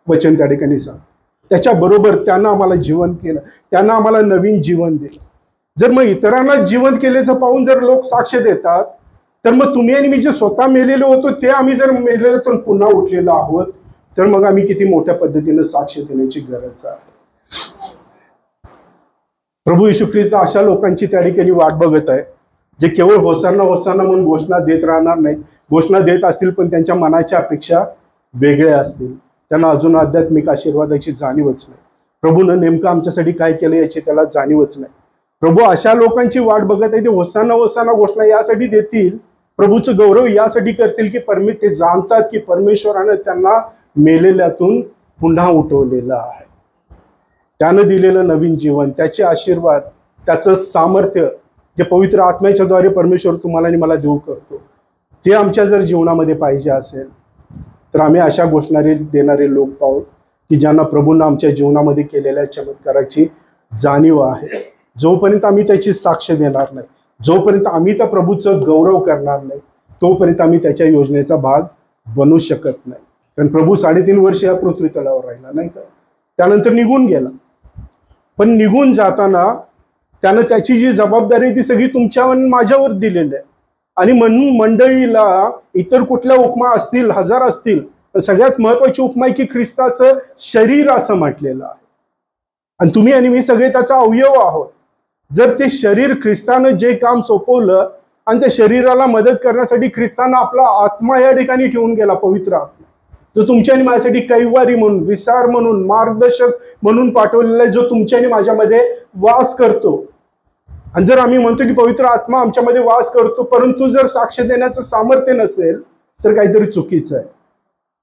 वचन त्या ठिकाणी सांग. त्याच्याबरोबर त्यानं आम्हाला जीवन केलं, त्यानं आम्हाला नवीन जीवन दिलं. जर मग इतरांना जीवन केल्याचं पाहून जर लोक साक्ष देतात, तर मग तुम्ही आणि मी जे स्वतः मेलेलो होतो ते आम्ही जर मेलेल्यातून पुन्हा उठलेलो आहोत, तर मग आम्ही किती मोठ्या पद्धतीने साक्ष देण्याची गरज आहे. प्रभू येशू ख्रिस्त अशा लोकांची त्या ठिकाणी वाट बघत आहे जे केवळ होसाना होसाना म्हणून घोषणा देत राहणार नाहीत. घोषणा देत असतील पण त्यांच्या मनाच्या अपेक्षा वेगळ्या असतील, त्यांना अजून आध्यात्मिक आशीर्वादाची जाणीवच नाही. प्रभूनं नेमकं आमच्यासाठी काय केलं याची त्याला जाणीवच नाही. प्रभू अशा लोकांची वाट बघत आहे, ते होसाना होसाना घोषणा यासाठी देतील, प्रभूचं गौरव यासाठी करतील की ते जाणतात की परमेश्वरानं त्यांना मेलेल्यातून पुन्हा उठवलेलं आहे. त्यानं दिलेलं नवीन जीवन, त्याचे आशीर्वाद, त्याचं सामर्थ्य जे पवित्र आत्म्याच्या द्वारे परमेश्वर तुम्हाला आणि मला देऊ करतो, ते आमच्या जर जीवनामध्ये पाहिजे असेल तर आम्ही अशा घोषणा देणारे लोक पाहू की ज्यांना प्रभूंना आमच्या जीवनामध्ये केलेल्या चमत्काराची जाणीव आहे. जोपर्यंत आम्ही त्याची साक्ष देणार नाही, जोपर्यंत आम्ही त्या प्रभूचं गौरव करणार नाही, तोपर्यंत आम्ही त्याच्या योजनेचा भाग बनू शकत नाही. कारण प्रभू 3.5 वर्ष या पृथ्वी तलावर राहिला, नाही का? त्यानंतर निघून गेला. पण निघून जाताना त्यानं त्याची जी जबाबदारी ती सगळी तुमच्यावर माझ्यावर दिलेली आहे. आणि म्हणून मंडळीला इतर कुठल्या उपमा असतील, 1000 असतील, पण सगळ्यात महत्वाची उपमा आहे की ख्रिस्ताचं शरीर असं म्हटलेलं आहे, आणि तुम्ही आणि मी सगळे त्याचा अवयव आहोत. जर ते शरीर ख्रिस्तानं जे काम सोपवलं आणि त्या शरीराला मदत करण्यासाठी ख्रिस्तानं आपला आत्मा या ठिकाणी ठेवून गेला, पवित्र आत्मा, जो तुमच्या आणि माझ्यासाठी कैवारी म्हणून, विसार म्हणून, मार्गदर्शक म्हणून पाठवलेला आहे, जो तुमच्या आणि माझ्यामध्ये वास करतो. आणि जर आम्ही म्हणतो की पवित्र आत्मा आमच्यामध्ये वास करतो, परंतु जर साक्ष देण्याचं सामर्थ्य नसेल तर काहीतरी चुकीचं आहे.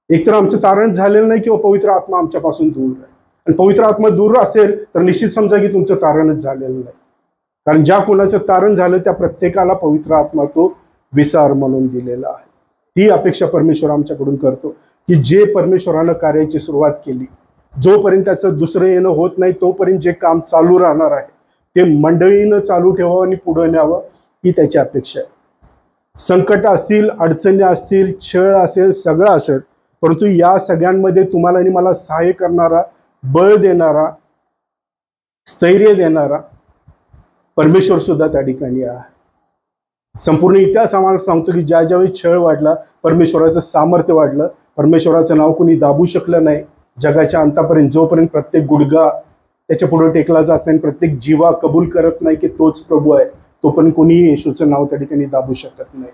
एकतर आमचं तारण झालेलं नाही किंवा पवित्र आत्मा आमच्यापासून दूर आहे. आणि पवित्र आत्मा दूर असेल तर निश्चित समजा की तुमचं तारणच झालेलं नाही. कारण ज्या कोणाचं तारण झालं त्या प्रत्येकाला पवित्र आत्मा तो विसार म्हणून दिलेला आहे. ही अपेक्षा परमेश्वर आमच्याकडून करतो की जे परमेश्वरानं कार्याची सुरुवात केली, जोपर्यंत त्याचं दुसरं येणं होत नाही तोपर्यंत जे काम चालू राहणार आहे ते मंडळीनं चालू ठेवावं आणि पुढे न्यावं, ही त्याची अपेक्षा आहे. संकट असतील, अडचणी असतील, छळ असेल, सगळं असेल, परंतु या सगळ्यांमध्ये तुम्हाला आणि मला सहाय्य करणारा, बळ देणारा, स्थैर्य देणारा परमेश्वर सुद्धा त्या ठिकाणी आहे. संपूर्ण इतिहास आम्हाला सांगतो की ज्या ज्यावेळी छळ वाढला, परमेश्वराचं सामर्थ्य वाढलं. परमेश्वराचं नाव कोणी दाबू शकलं नाही. जगाच्या अंतापर्यंत जोपर्यंत प्रत्येक गुडघा त्याच्या पुढे टेकला जात नाही, प्रत्येक जीवा कबूल करत नाही की तोच प्रभू आहे, तोपर्यंत कोणीही येशूचं नाव त्या ठिकाणी दाबू शकत नाही.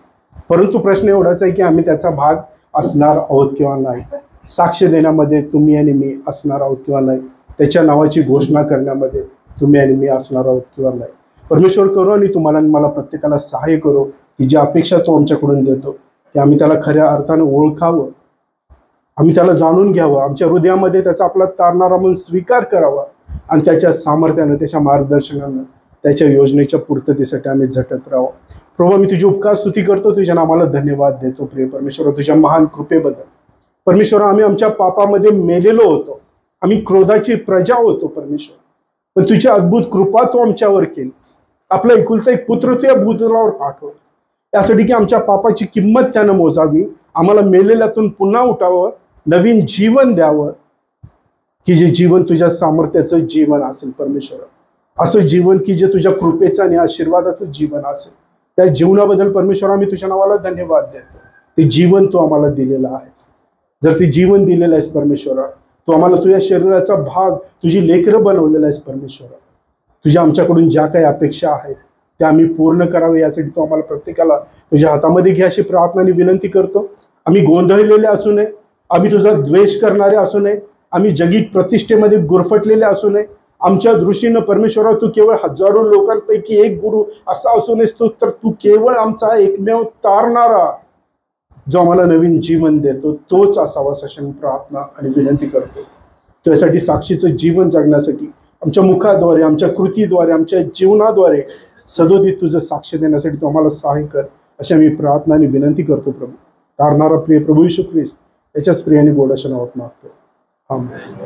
परंतु प्रश्न एवढाच आहे की आम्ही त्याचा भाग असणार आहोत किंवा नाही. साक्ष देण्यामध्ये तुम्ही आणि मी असणार आहोत किंवा नाही. त्याच्या नावाची घोषणा करण्यामध्ये तुम्ही आणि मी असणार आहोत किंवा नाही. परमेश्वर करो आणि तुम्हाला आणि मला प्रत्येकाला सहाय्य करो की जी अपेक्षा तो आमच्याकडून देतो की आम्ही त्याला खऱ्या अर्थाने ओळखावं, आम्ही त्याला जाणून घ्यावं, आमच्या हृदयामध्ये त्याचा आपला तारणारा म्हणून स्वीकार करावा आणि त्याच्या सामर्थ्यानं, त्याच्या मार्गदर्शनानं, त्याच्या योजनेच्या पूर्ततेसाठी आम्ही झटत राहावं. प्रभू, मी तुझी उपकार स्तुती करतो, तुझ्या नामाला धन्यवाद देतो. प्रिय परमेश्वर, तुझ्या महान कृपेबद्दल. परमेश्वर, आम्ही आमच्या पापामध्ये मेलेलो होतो, आम्ही क्रोधाची प्रजा होतो परमेश्वर, पण तुझी अद्भुत कृपा तू आमच्यावर केलीस. आपला एकुलता एक पुत्र तू या भूतलावर पाठवलास यासाठी की आमच्या पापाची किंमत त्यानं मोजावी, आम्हाला मेलेल्यातून पुन्हा उठावं, नवीन जीवन द्यावं, की जे जीवन तुझ्या सामर्थ्याचं जीवन असेल परमेश्वर. असं जीवन की जे तुझ्या कृपेचं आणि आशीर्वादाचं जीवन असेल. त्या जीवनाबद्दल परमेश्वर आम्ही तुझ्या नावाला धन्यवाद देतो. ते जीवन तू आम्हाला दिलेलं आहेस. जर ते जीवन दिलेलं आहेस परमेश्वर, तू आम्हाला तुझ्या शरीराचा भाग, तुझी लेकरं बनवलेलं आहेस परमेश्वर. तुझ्या आमच्याकडून ज्या काही अपेक्षा आहेत त्या आम्ही पूर्ण करावे यासाठी तू आम्हाला प्रत्येकाला तुझ्या हातामध्ये घे अशी प्रार्थना आणि विनंती करतो. आम्ही गोंधळलेले असू नये, आम्ही तुझा द्वेष करणारे असू नये, आम्ही जगीत प्रतिष्ठेमध्ये गुरफटलेले असू नये. आमच्या दृष्टीनं परमेश्वरा तू केवळ हजारो लोकांपैकी एक गुरु असा असू नयेस तू, तर तू केवळ आमचा एकमेव तारणारा जो आम्हाला नवीन जीवन देतो तोच असावास अशी प्रार्थना आणि विनंती करतो. तुझ्यासाठी साक्षीचं जीवन जगण्यासाठी आमच्या मुखाद्वारे, आमच्या कृतीद्वारे, आमच्या जीवनाद्वारे सदोदित तुझं साक्ष देण्यासाठी तू आम्हाला सहाय्य कर अशी आम्ही प्रार्थना आणि विनंती करतो. प्रभू, तारणारा प्रिय प्रभू येशू ख्रिस्त याच्याच प्रियाने गोड अशा नावात मागतो. आमेन.